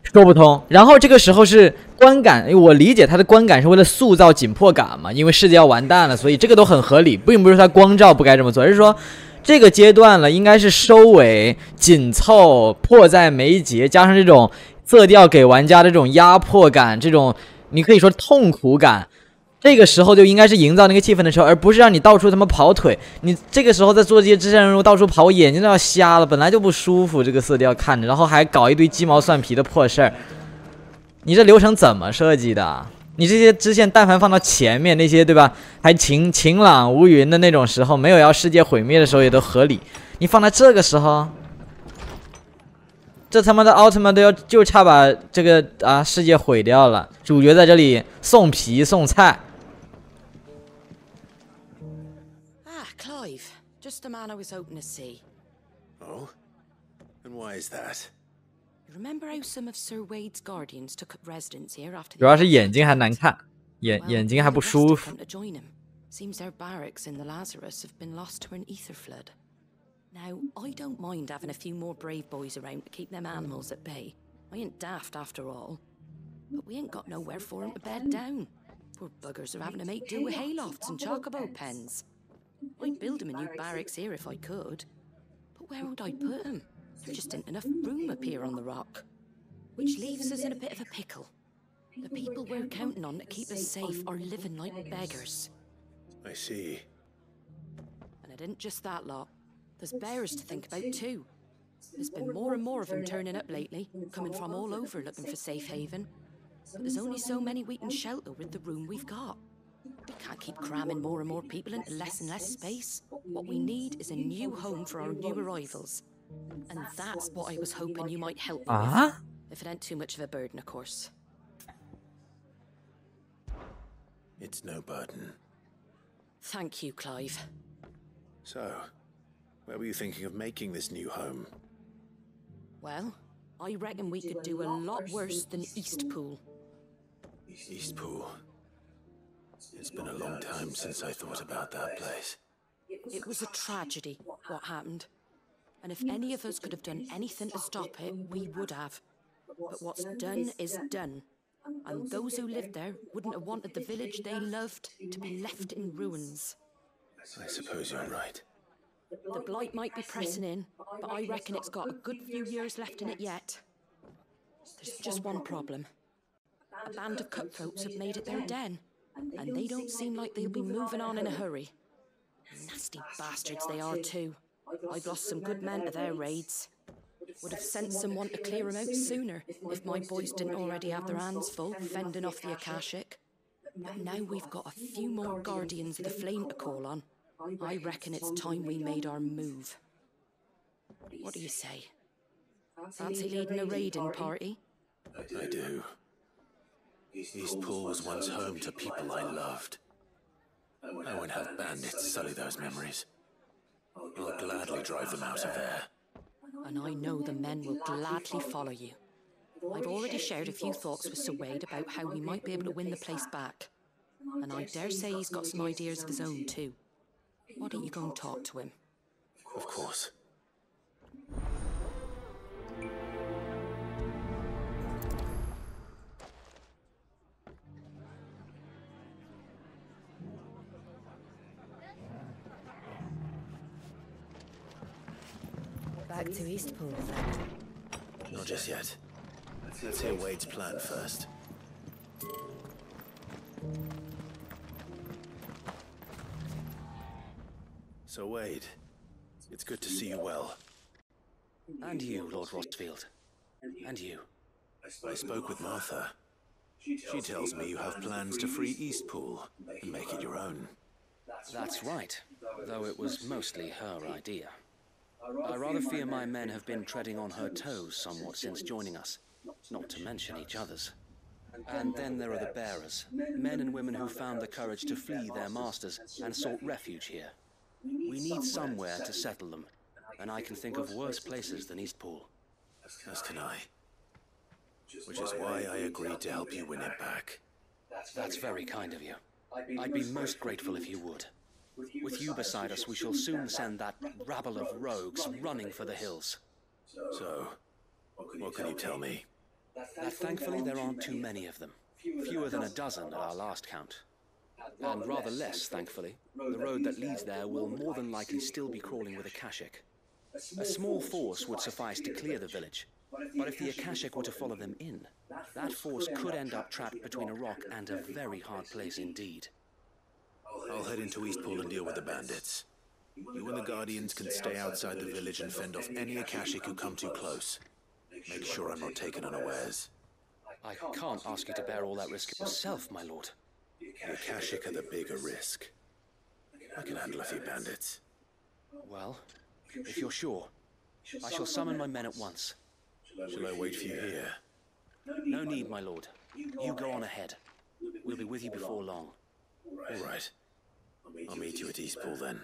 说不通。然后这个时候是观感，我理解它的观感是为了塑造紧迫感嘛，因为世界要完蛋了，所以这个都很合理，并不是它光照不该这么做，而是说。这个阶段了，应该是收尾紧凑、迫在眉睫，加上这种色调给玩家的这种压迫感，这种你可以说痛苦感。这个时候就应该是营造那个气氛的时候，而不是让你到处他妈跑腿。你这个时候在做这些支线任务，到处跑，我眼睛都要瞎了，本来就不舒服，这个色调看着，然后还搞一堆鸡毛蒜皮的破事儿。你这流程怎么设计的？你这些支线但凡放到前面那些，对吧？还晴朗无云的那种时候，没有要世界毁灭的时候也都合理。你放在这个时候，这他妈的奥特曼都要就差把这个世界毁掉了。主角在这里送皮送菜。Clive, just the man I was hoping to see. Oh? And why is that? Remember how some of Sir Wade's guardians took up residence here after the 主要是眼睛还难看，眼睛还不舒服。 Seems their barracks in the Lazarus have been lost to an ether flood. Now, I don't mind having a few more brave boys around to keep them animals at bay. I ain't daft after all. But we ain't got nowhere for 'em to bed down. Poor buggers are having to make do with haylofts and chocobo pens. I'd build 'em a new barracks here if I could. But where would I put 'em? There just isn't enough room up here on the rock. Which leaves us in a bit of a pickle. The people we're counting on to keep us safe are living like beggars. I see. And it isn't just that lot. There's bears to think about too. There's been more and more of them turning up lately, coming from all over looking for safe haven. But there's only so many we can shelter with the room we've got. We can't keep cramming more and more people into less and less space. What we need is a new home for our new arrivals. And that's what I was hoping you might help me with. If it ain't too much of a burden, of course. It's no burden. Thank you, Clive. So, where were you thinking of making this new home? Well, I reckon we could do a lot worse than Eastpool. Eastpool? It's been a long time since I thought about that place. It was a tragedy, what happened. And if any of us could have done anything to stop it, we would have. But what's done is done. And those who lived there wouldn't have wanted the village they loved to be left in ruins. I suppose you're right. The blight might be pressing in, but I reckon it's got a good few years left in it yet. There's just one problem. A band of cutthroats have made it their den, and they don't seem like they'll be moving on in a hurry. Nasty bastards they are too. I've lost some good men to their raids. Would have sent someone to clear them out sooner if my boys didn't already have their hands full fending off the Akashic. But now we've got a few more guardians of the flame to call on. I reckon it's time we made our move. What do you say? Fancy leading a raiding party? I do. Eastpool was once home to people I loved. I won't have bandits sully those memories. I'll gladly drive them out of there. And I know the men will gladly follow you. I've already shared a few thoughts with Sir Wade about how we might be able to win the place back. And I dare say he's got some ideas of his own too. Why don't you go and talk to him? Of course. Back to Eastpool, then. Not just yet. Let's hear Wade's plan first. So Wade, it's good to see you well. And you, Lord Rostfield. And you. I spoke with Martha. She tells me you have plans to free Eastpool and make it your own. That's right, though it was mostly her idea. I rather fear my men have been treading on her toes somewhat since joining us, not to mention each other's. And then there are the bearers, men and women who found the courage to flee their masters and sought refuge here. We need somewhere to settle them, and I can think of worse places than Eastpool. As can I. Which is why I agreed to help you win it back. That's very kind of you. I'd be most grateful if you would. With you beside us, we shall soon send that rabble of rogues running for the hills. So, what can you tell me? That thankfully there aren't too many of them. Fewer than a dozen at our last count. And rather less, thankfully. The road that leads there will more than likely still be crawling with Akashic. A small force would suffice to clear the village, but if the Akashic were to follow them in, that force could end up trapped between a rock and a very hard place indeed. I'll head into Eastpool and deal with the bandits. You and the Guardians can stay outside the village and fend off any Akashic who come too close. Make sure I'm not taken unawares. I can't ask you to bear all that risk yourself, my lord. The Akashic are the bigger risk. I can handle a few bandits. Well, if you're sure, I shall summon my men at once. Shall I wait for you here? No need, my lord. You go on ahead. We'll be with you before long. All right. I'll meet you at Eastpool then.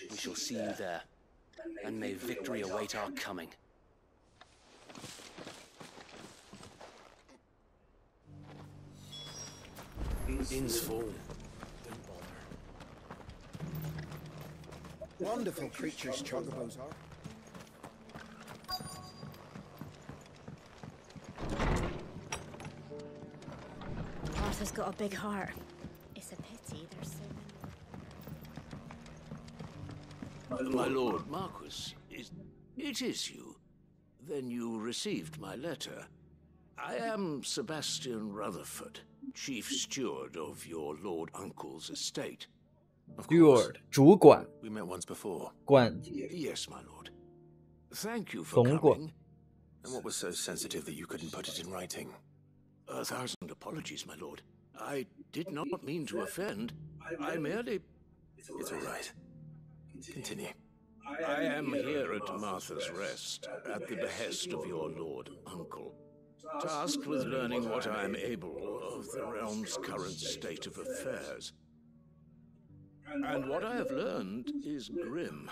We shall see you there, and may victory await our coming. Inn's full. Wonderful creatures, chocobos are. Arthur's got a big heart. It's a pity there's so many. My lord Marquis, it is you. Then you received my letter. I am Sebastian Rutherford, chief steward of your lord uncle's estate. Steward, 主管 We met once before. 管 Yes, my lord. Thank you for coming. And what was so sensitive that you couldn't put it in writing? 1,000 apologies, my lord. I did not mean to offend. I merely... It's all right. Continue. I am here at Martha's Rest, at the behest of your lord uncle, tasked with learning what I am able of the realm's current state of affairs. And what I have learned is grim.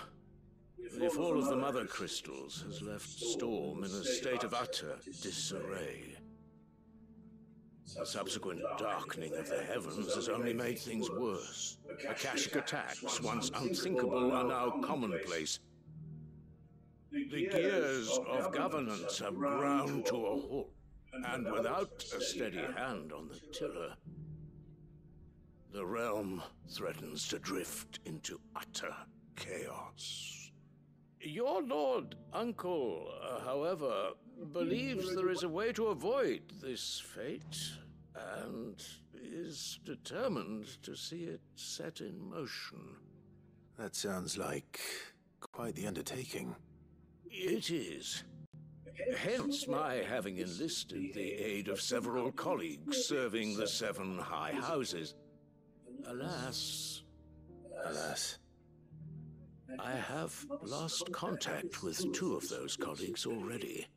The fall of the Mother Crystals has left Storm in a state of utter disarray. The subsequent darkening of the heavens has only made things worse. Akashic attacks, once unthinkable, are now commonplace. The gears of governance have ground to a halt, and without a steady hand on the tiller, the realm threatens to drift into utter chaos. Your Lord Uncle, however, believes there is a way to avoid this fate, and is determined to see it set in motion. That sounds like quite the undertaking. It is. Hence my having enlisted the aid of several colleagues serving the 7 high houses. Alas, I have lost contact with 2 of those colleagues already.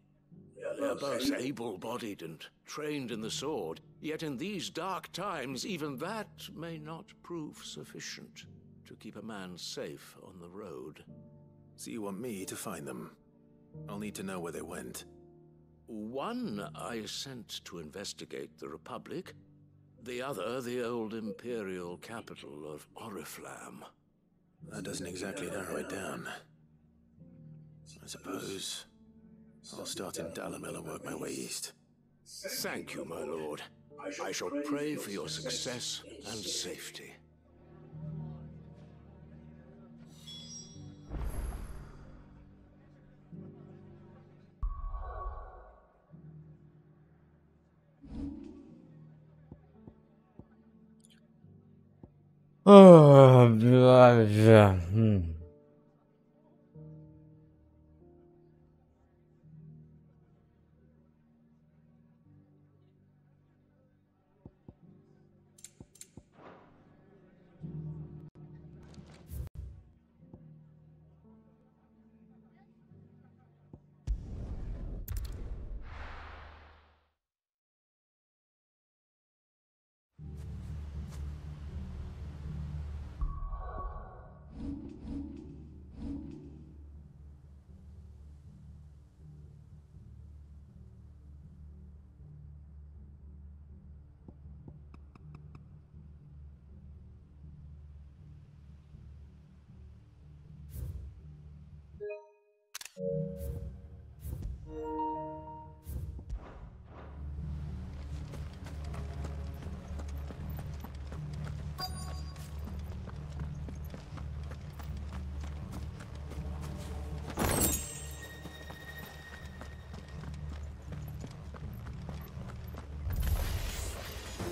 They are both able-bodied and trained in the sword, yet in these dark times, even that may not prove sufficient to keep a man safe on the road. So you want me to find them? I'll need to know where they went. One I sent to investigate the Republic, the other the old Imperial capital of Oriflamme. That doesn't exactly narrow it down. I suppose I'll start in Dalamil and work my way east. Thank you, my lord. I shall pray for your success and safety.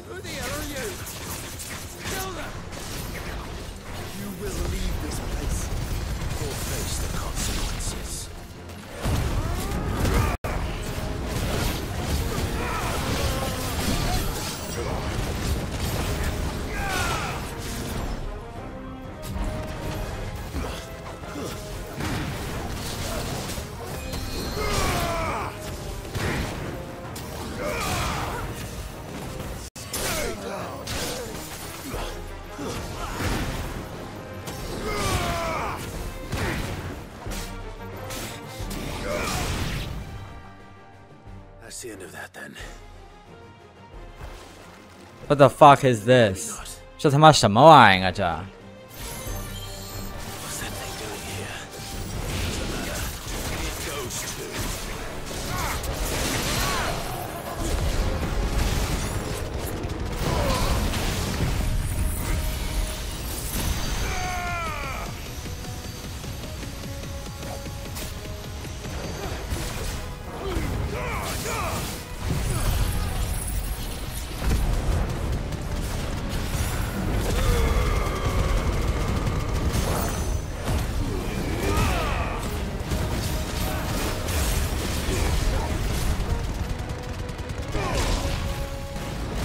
Who the hell are you? Kill them! You will leave this place or face the consequences. That's the end of that then. What the fuck is this? 这他妈什么玩意儿啊这？ What's that thing doing here? Doesn't matter. It goes to.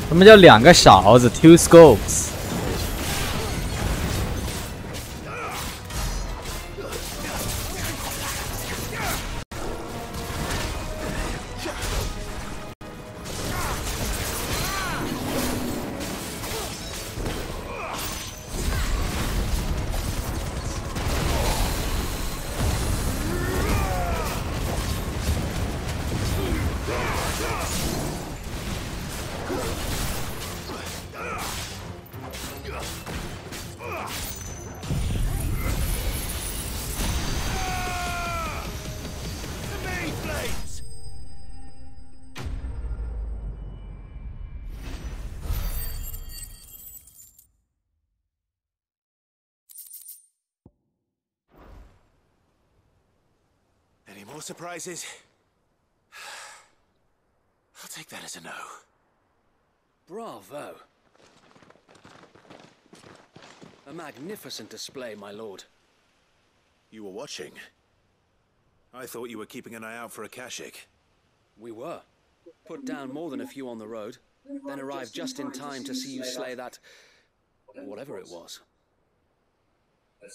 "什么叫2个勺子 ？2 scopes。 Go! more surprises? I'll take that as a no. Bravo. A magnificent display, my lord. You were watching? I thought you were keeping an eye out for a Kashik. We were. Put down more than a few on the road, then arrived just in time to see you slay that... whatever it was.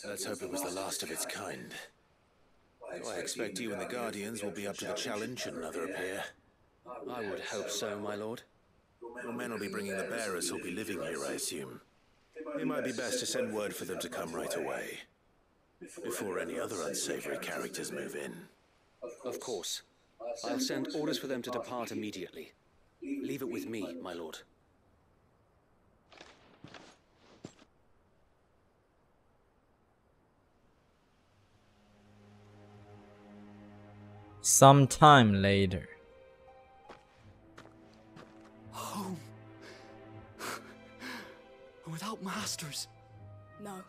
Let's hope it was the last of its kind. So I expect you and the Guardians will be up to the challenge should another appear. I would hope so, my lord. Your men will be bringing the bearers who'll be living here, I assume. It might be best to send word for them to come right away, before any other unsavory characters move in. Of course. I'll send orders for them to depart immediately. Leave it with me, my lord. Sometime later. Home. Without masters. No.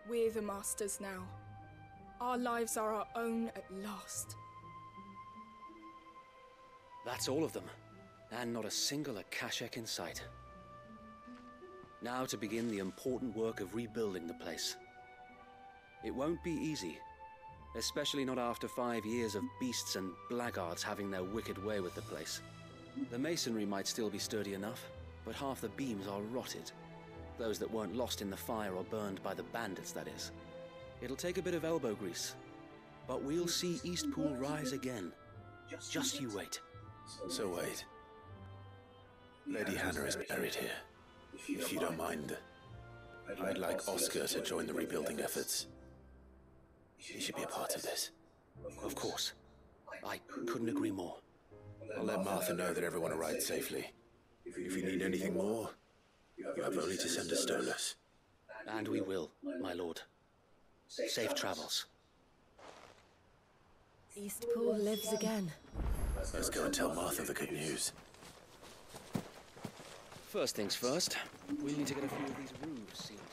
We're the masters now. Our lives are our own at last. That's all of them. And not a single Akashek in sight. Now to begin the important work of rebuilding the place. It won't be easy. Especially not after 5 years of beasts and blackguards having their wicked way with the place. The masonry might still be sturdy enough, but half the beams are rotted. Those that weren't lost in the fire or burned by the bandits, that is. It'll take a bit of elbow grease, but we'll see Eastpool rise again. Just you wait. So wait. Lady Hannah is buried here. If you don't mind, I'd like Oscar to join the rebuilding efforts. He should be a part of this. Of course. I couldn't agree more. I'll let Martha know that everyone arrived safely. If you need anything more, you have only to send a Stolas. And we will, my lord. Safe travels. Eastpool lives again. Let's go and tell Martha the good news. First things first, we need to get a few of these roofs sealed to.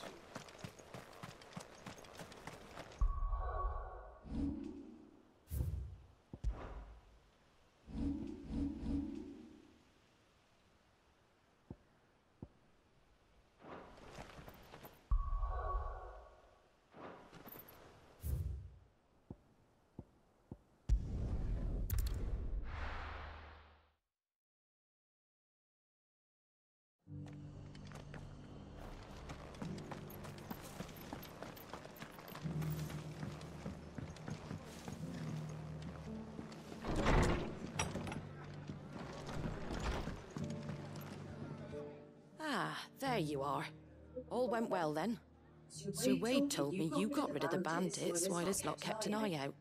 There you are. All went well then. Sir Wade told me you got rid of the bandits while his lot kept an eye out.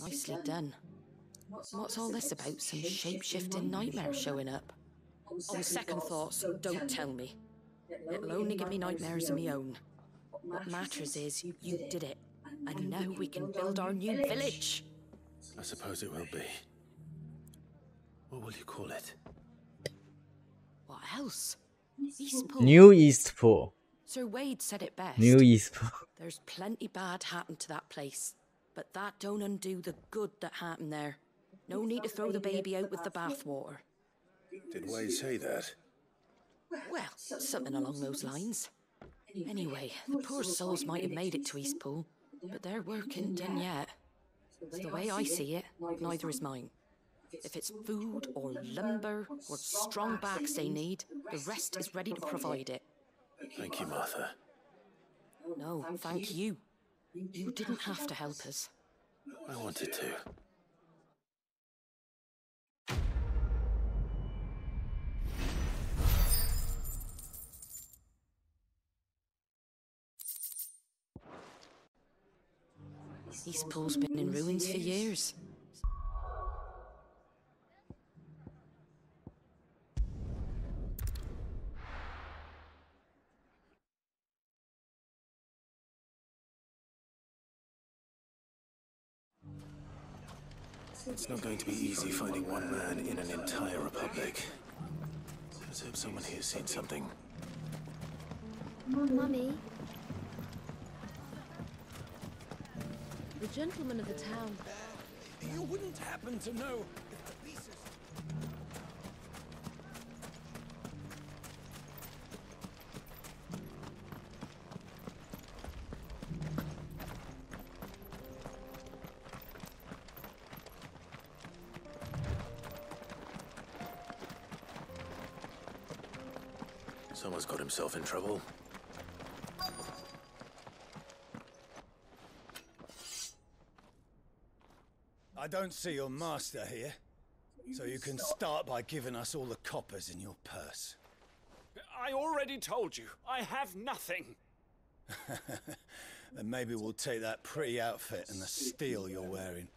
Nicely done. What's all this about? Some shape-shifting nightmare showing up? On second thoughts, don't tell me. It'll only give me nightmares of my own. What matters is you did it, and now we can build our new village. I suppose it will be. What will you call it? What else? Eastpool. New Eastpool. Sir Wade said it best. New Eastpool. There's plenty bad happened to that place, but that don't undo the good that happened there. No need to throw the baby out with the bathwater. Did Wade say that? Well, something along those lines. Anyway, the poor souls might have made it to Eastpool, but their work ain't done yet. The way I see it, neither is mine. If it's food or lumber or strong backs they need, the rest is ready to provide it. Thank you, Martha. No, thank you. You didn't have to help us. I wanted to. Eastpool's been in ruins for years. It's not going to be easy finding one man in an entire republic. Let's hope someone here's seen something. Mummy. The gentleman of the town. You wouldn't happen to know if the pieces... Someone's got himself in trouble. I don't see your master here, so you can start by giving us all the coppers in your purse. I already told you, I have nothing. Then maybe we'll take that pretty outfit and the steel you're wearing.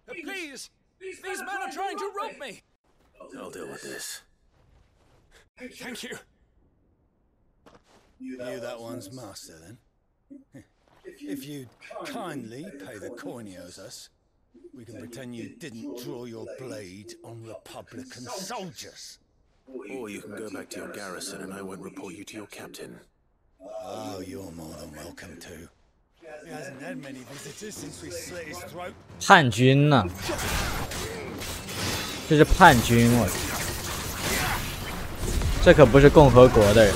Please! These men are trying to rob me! I'll deal with this. Thank you. You that one's master, then? If you'd kindly pay the coin he owes us, we can pretend you didn't draw your blade on Republican soldiers. Or you can go back to your garrison and I won't report you to your captain. Oh, you're more than welcome to. He hasn't had many visitors since we slit his throat. 叛军呢？这是叛军，我操！这可不是共和国的人。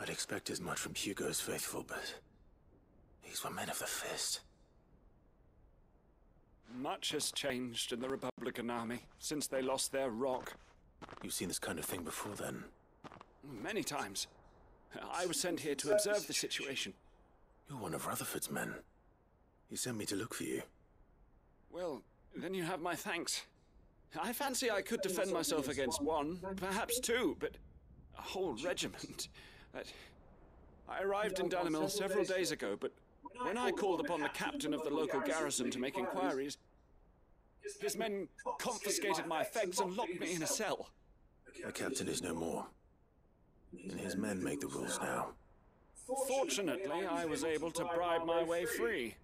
I'd expect as much from Hugo's faithful, but these were men of the fist. Much has changed in the Republican army since they lost their rock. You've seen this kind of thing before, then? Many times. I was sent here to observe the situation. You're one of Rutherford's men. He sent me to look for you. Well, then you have my thanks. I fancy I could defend myself against one, perhaps two, but a whole regiment. I arrived in Dalimil several days ago, but when I called upon the captain of the local garrison to make inquiries, his men confiscated my effects and locked me in a cell. The captain is no more, and his men make the rules now. Fortunately, I was able to bribe my way free,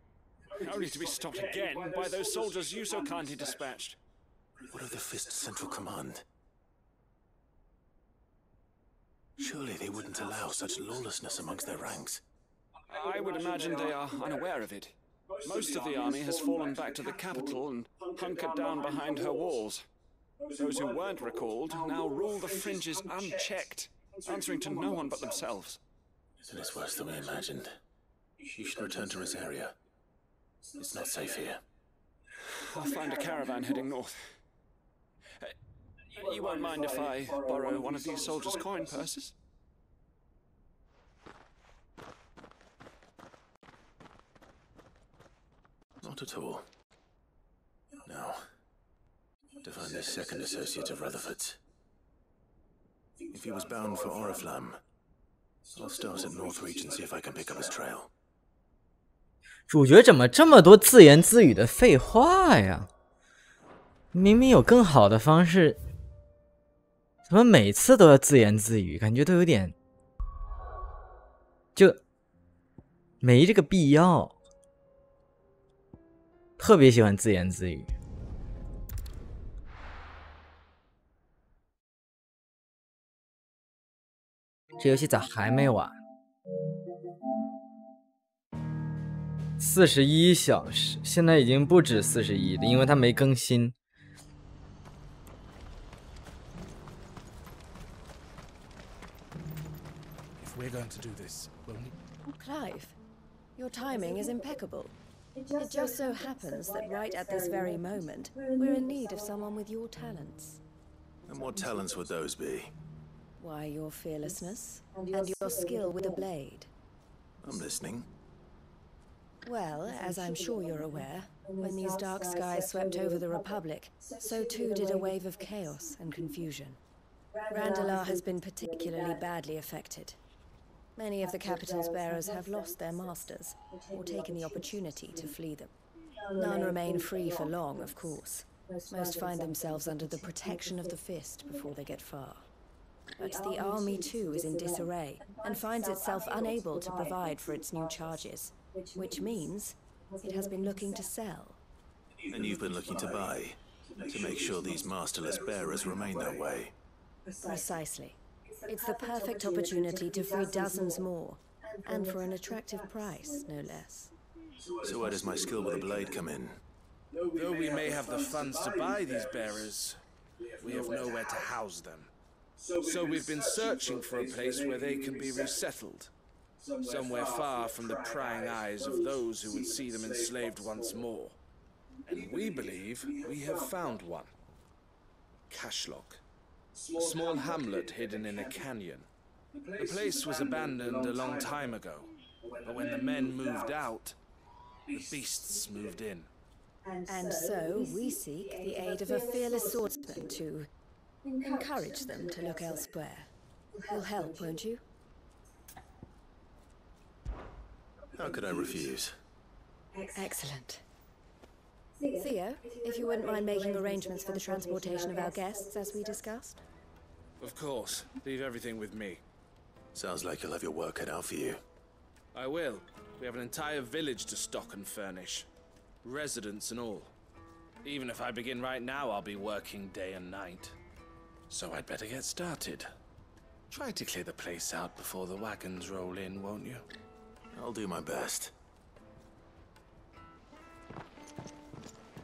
only to be stopped again by those soldiers you so kindly dispatched. What of the Fist's central command? Surely they wouldn't allow such lawlessness amongst their ranks. I would imagine they are unaware of it. Most of the army has fallen back to the capital and hunkered down behind her walls. Those who weren't recalled now rule the fringes unchecked, answering to no one but themselves. It is worse than we imagined. You should return to Rosaria. It's not safe here. I'll find a caravan heading north. You won't mind if I borrow one of these soldiers' coin purses? Not at all. Now, to find this second associate of Rutherford's. If he was bound for Oriflamme, I'll start at Northreach and see if I can pick up his trail. 主角怎么这么多自言自语的废话呀？明明有更好的方式。 怎么每次都要自言自语？感觉都有点，就没这个必要。特别喜欢自言自语。这游戏咋还没完？41小时，现在已经不止41了，因为它没更新。 We're going to do this, won't we? Clive, your timing is impeccable. It just so happens that right at this very moment, we're in need of someone with your talents. And what talents would those be? Why, your fearlessness and your skill with a blade. I'm listening. Well, as I'm sure you're aware, when these dark skies swept over the Republic, so too did a wave of chaos and confusion. Randalar has been particularly badly affected. Many of the capital's bearers have lost their masters, or taken the opportunity to flee them. None remain free for long, of course. Most find themselves under the protection of the Fist before they get far. But the army too is in disarray and finds itself unable to provide for its new charges, which means it has been looking to sell. And you've been looking to buy, to make sure these masterless bearers remain that way. Precisely. It's the perfect opportunity to free dozens more, and for an attractive price, no less. So where does my skill with a blade come in? Though we may have the funds to buy these bearers, we have nowhere to house them. So we've been searching for a place where they can be resettled. Somewhere far from the prying eyes of those who would see them enslaved once more. And we believe we have found one. Cashlock. A small hamlet hidden in a canyon. The place was abandoned a long time ago, but when the men moved out, the beasts moved in. And so we seek the aid of a fearless swordsman to encourage them to look elsewhere. You'll help, won't you? How could I refuse? Excellent. Theo, if you wouldn't mind making arrangements for the transportation of our guests, as we discussed. Of course. Leave everything with me. Sounds like you'll have your work cut out for you. I will. We have an entire village to stock and furnish. Residents and all. Even if I begin right now, I'll be working day and night. So I'd better get started. Try to clear the place out before the wagons roll in, won't you? I'll do my best.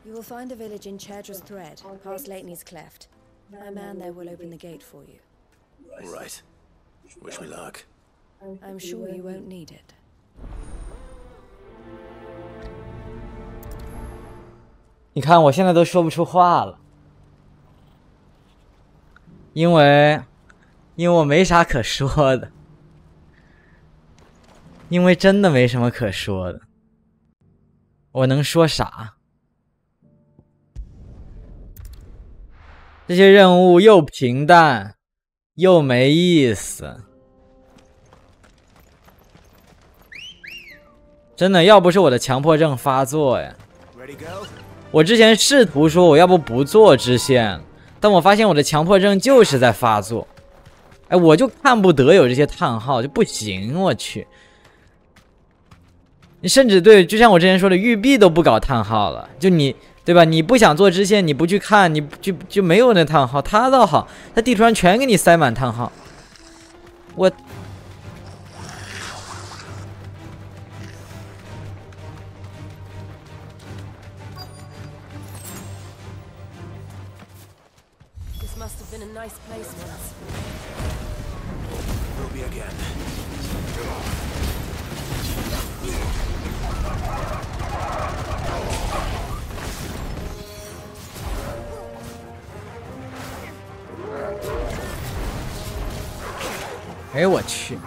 You will find a village in Chedra's Thread, past Lateney's Cleft. My man there will open the gate for you. All right. Wish me luck. I'm sure you won't need it. 你看，我现在都说不出话了，因为我没啥可说的，因为真的没什么可说的，我能说啥？这些任务又平淡，又没意思，真的，要不是我的强迫症发作呀。我之前试图说我要不做支线，但我发现我的强迫症就是在发作。哎，我就看不得有这些叹号，就不行，我去。你甚至对，就像我之前说的，育碧都不搞叹号了，就你对吧？你不想做支线，你不去看，你就没有那叹号。他倒好，他地图上全给你塞满叹号。我。Must have been a nice place once. Will be again. 哎，我去！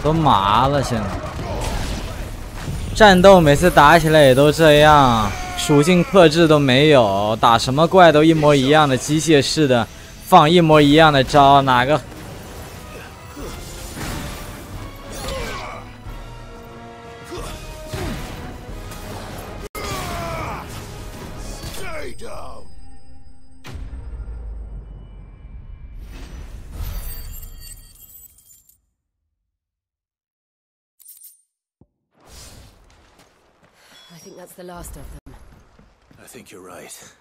都麻了，现在战斗每次打起来也都这样，属性克制都没有，打什么怪都一模一样的机械式的，放一模一样的招，哪个？ think that's the last of them. I think you're right.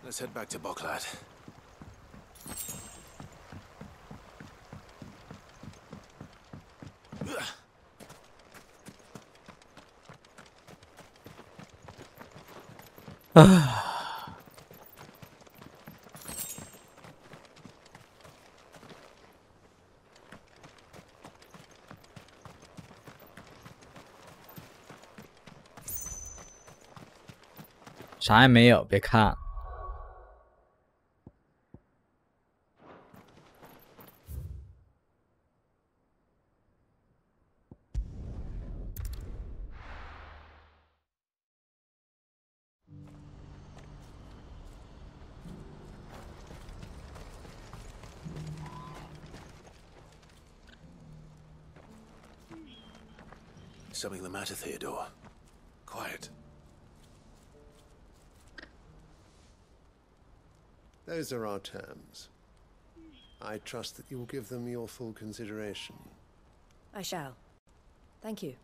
Let's head back to Boklat.啥也没有，别看。Something the matter, Theodore? Quiet. Those are our terms. I trust that you will give them your full consideration. I shall. Thank you.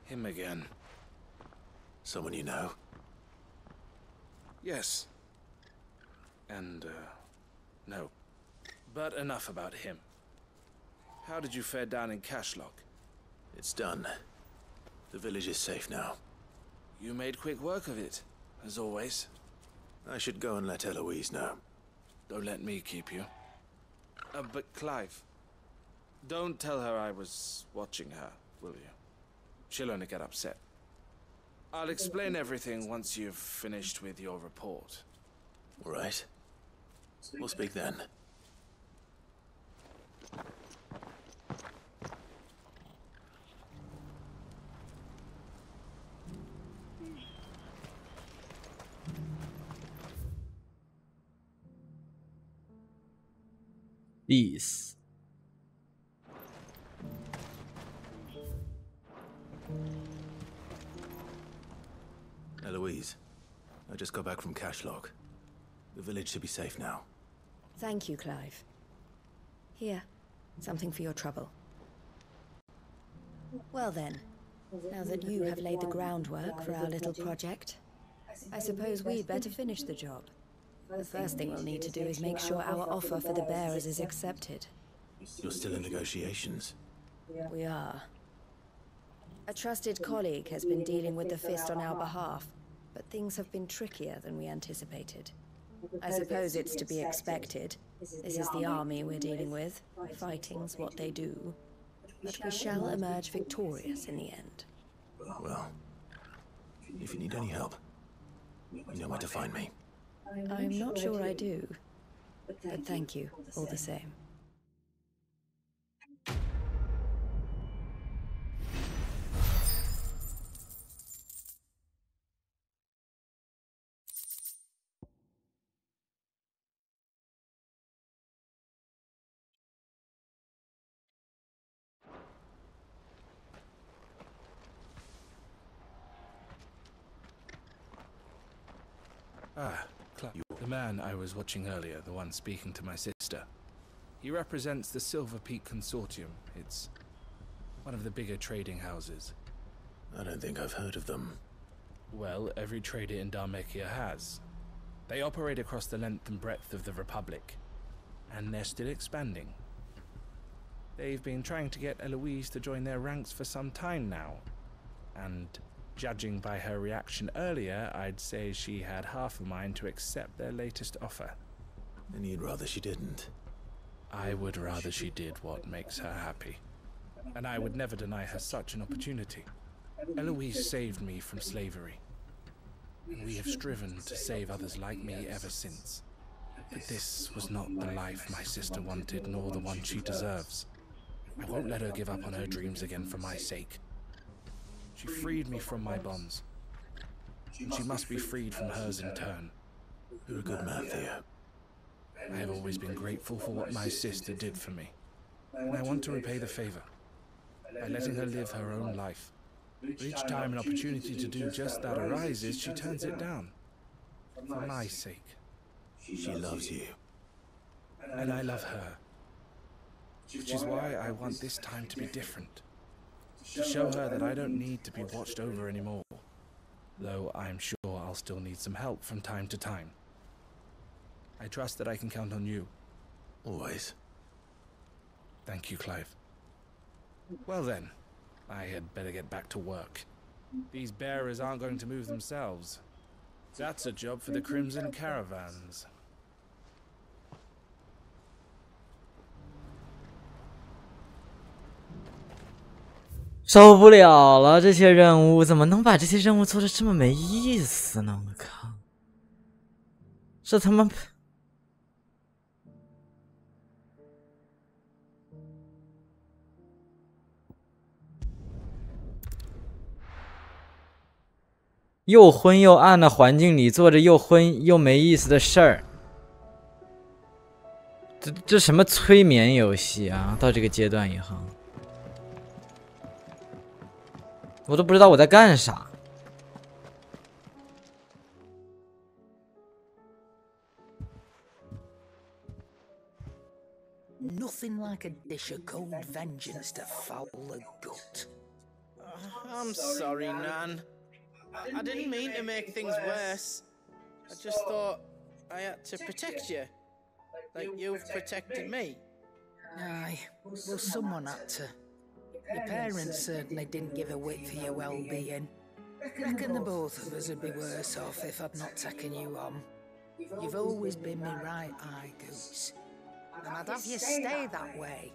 Him again. Someone you know? Yes. And, no. But enough about him. How did you fare down in Cashlock? It's done. The village is safe now. You made quick work of it, as always. I should go and let Eloise know. Don't let me keep you. But Clive, don't tell her I was watching her, will you? She'll only get upset. I'll explain everything once you've finished with your report. All right. We'll speak then. Peace. Eloise, I just got back from Cashlock. The village should be safe now. Thank you, Clive. Here, something for your trouble. Well then, now that you have laid the groundwork for our little project, I suppose we'd better finish the job. The first thing we'll need to do is make sure our offer for the bearers is accepted. You're still in negotiations? We are. A trusted colleague has been dealing with the Fist on our behalf, but things have been trickier than we anticipated. I suppose it's to be expected. This is the army we're dealing with. Fighting's what they do. But we shall emerge victorious in the end. Well, if you need any help, you know where to find me. I'm not sure I do, but thank you all the same. The man I was watching earlier, the one speaking to my sister. He represents the Silver Peak Consortium. It's one of the bigger trading houses. I don't think I've heard of them. Well, every trader in Dharmekia has. They operate across the length and breadth of the Republic, and they're still expanding. They've been trying to get Eloise to join their ranks for some time now, and judging by her reaction earlier, I'd say she had half a mind to accept their latest offer. And you'd rather she didn't? I would rather she did what makes her happy. And I would never deny her such an opportunity. Eloise saved me from slavery. And we have striven to save others like me ever since. But this was not the life my sister wanted, nor the one she deserves. I won't let her give up on her dreams again for my sake. She freed me from my bonds, and she must be freed from hers in turn. You're a good man, Theo. I have always been grateful for what my sister did for me, and I want to repay the favor by letting her live her own life. But each time an opportunity to do just that arises, she turns it down. For my sake. She loves you. And I love her. Which is why I want this time to be different. To show her that I don't need to be watched over anymore. Though I'm sure I'll still need some help from time to time. I trust that I can count on you. Always. Thank you, Clive. Well then, I had better get back to work. These bearers aren't going to move themselves. That's a job for the Crimson Caravans.受不了了，这些任务怎么能把这些任务做得这么没意思呢？我靠，这他妈又昏又暗的环境里做着又昏又没意思的事儿，这什么催眠游戏啊？到这个阶段以后。我都不知道我在干啥。Nothing like a dish of cold vengeance to foul the gut. I'm sorry, Nan. I didn't mean to make things worse. I just thought I had to protect you. Like you've protected me. Aye, well, someone had to. Your parents certainly didn't give a whit for your well-being. Reckon the both of us would be worse off if I'd not taken you on. You've always been my right eye, Goose. And I'd have you stay that way.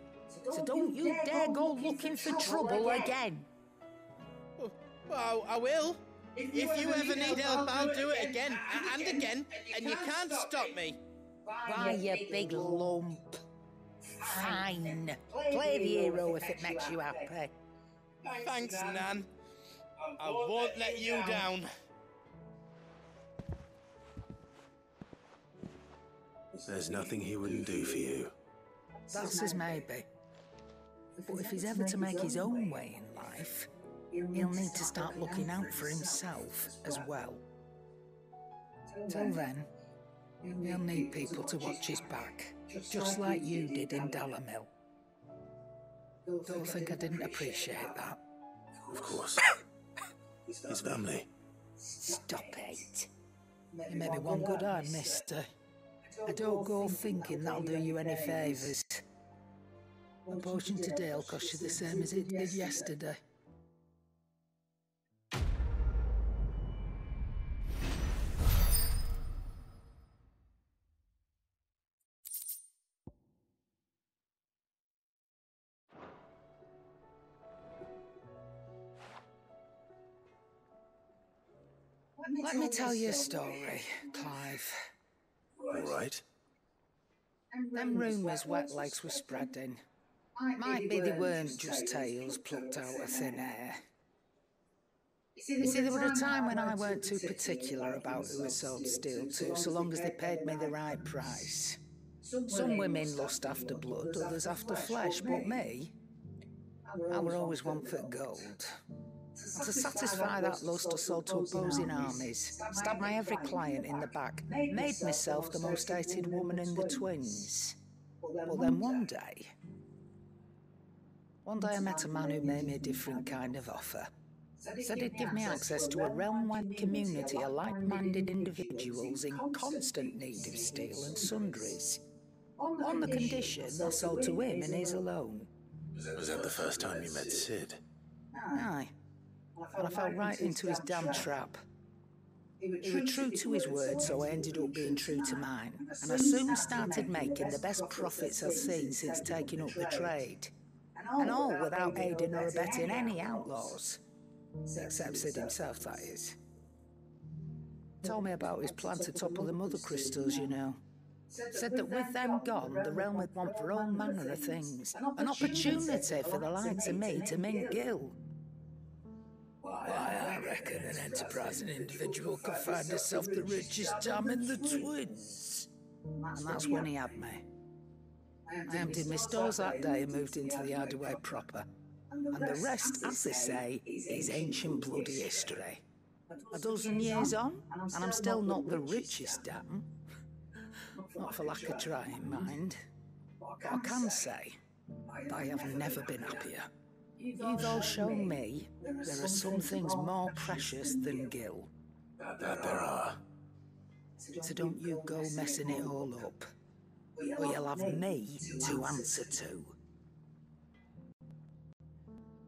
So don't you dare go looking for trouble again. Well, I will. If you ever need help, I'll do it again and again, and you can't stop me. Why, you big lump. Fine. Play the hero if it makes you happy. Thanks, Nan. I won't let you down. There's nothing he wouldn't do for you. That's as maybe. But if he's ever to make his own way in life, he'll need to start looking out for himself as well. Till then, he'll need people to watch his back. Just like you did in Dalamil. Don't think I didn't appreciate that. Of course. His family. Stop it. You made me one good eye, mister. I don't go thinking that'll do you any favours. A potion today will cost you the same as it did yesterday. Let me tell you a story, Clive. All right. Them rumours wet legs were spreading. Might be they weren't just tales plucked out of thin air. You see, there was a time when I weren't too particular about who I sold steel to, so long as they paid me the right price. Some women lust after blood, others after flesh, but me, I were always one for gold. And to satisfy that lust, I sold to opposing armies, stabbed my every client in the back, made myself the most hated woman in the twins. But then one day I met a man who made me a different kind of offer. Said he'd give me access to a realm-wide community of like-minded individuals in constant need of steel and sundries. On the condition I sold to him and his alone. Was that the first time you met Sid? Aye. And I fell right into his damn trap. He was true to his word, so I ended up being true to mine. And I soon started making the best profits I've seen since taking up the trade. And all without aiding or abetting any outlaws. Except Sid himself, that is. Told me about his plan to topple the mother crystals, you know. Said that with them gone, the realm would want for all manner of things. An opportunity for the likes of me to mint gil. Why, I reckon an enterprising individual could find himself the richest dam in the twins. And that's when he had me. I emptied my stores that day and moved into the Hardaway proper. And the rest, as they say, is ancient bloody history. A dozen years on, and I'm still not the richest dam. Not for lack of trying, mind. But I can say, I have never been happier. You've all shown me there are some things more precious than Gil. That there are. So don't you go messing it all up, or you'll have me to answer to.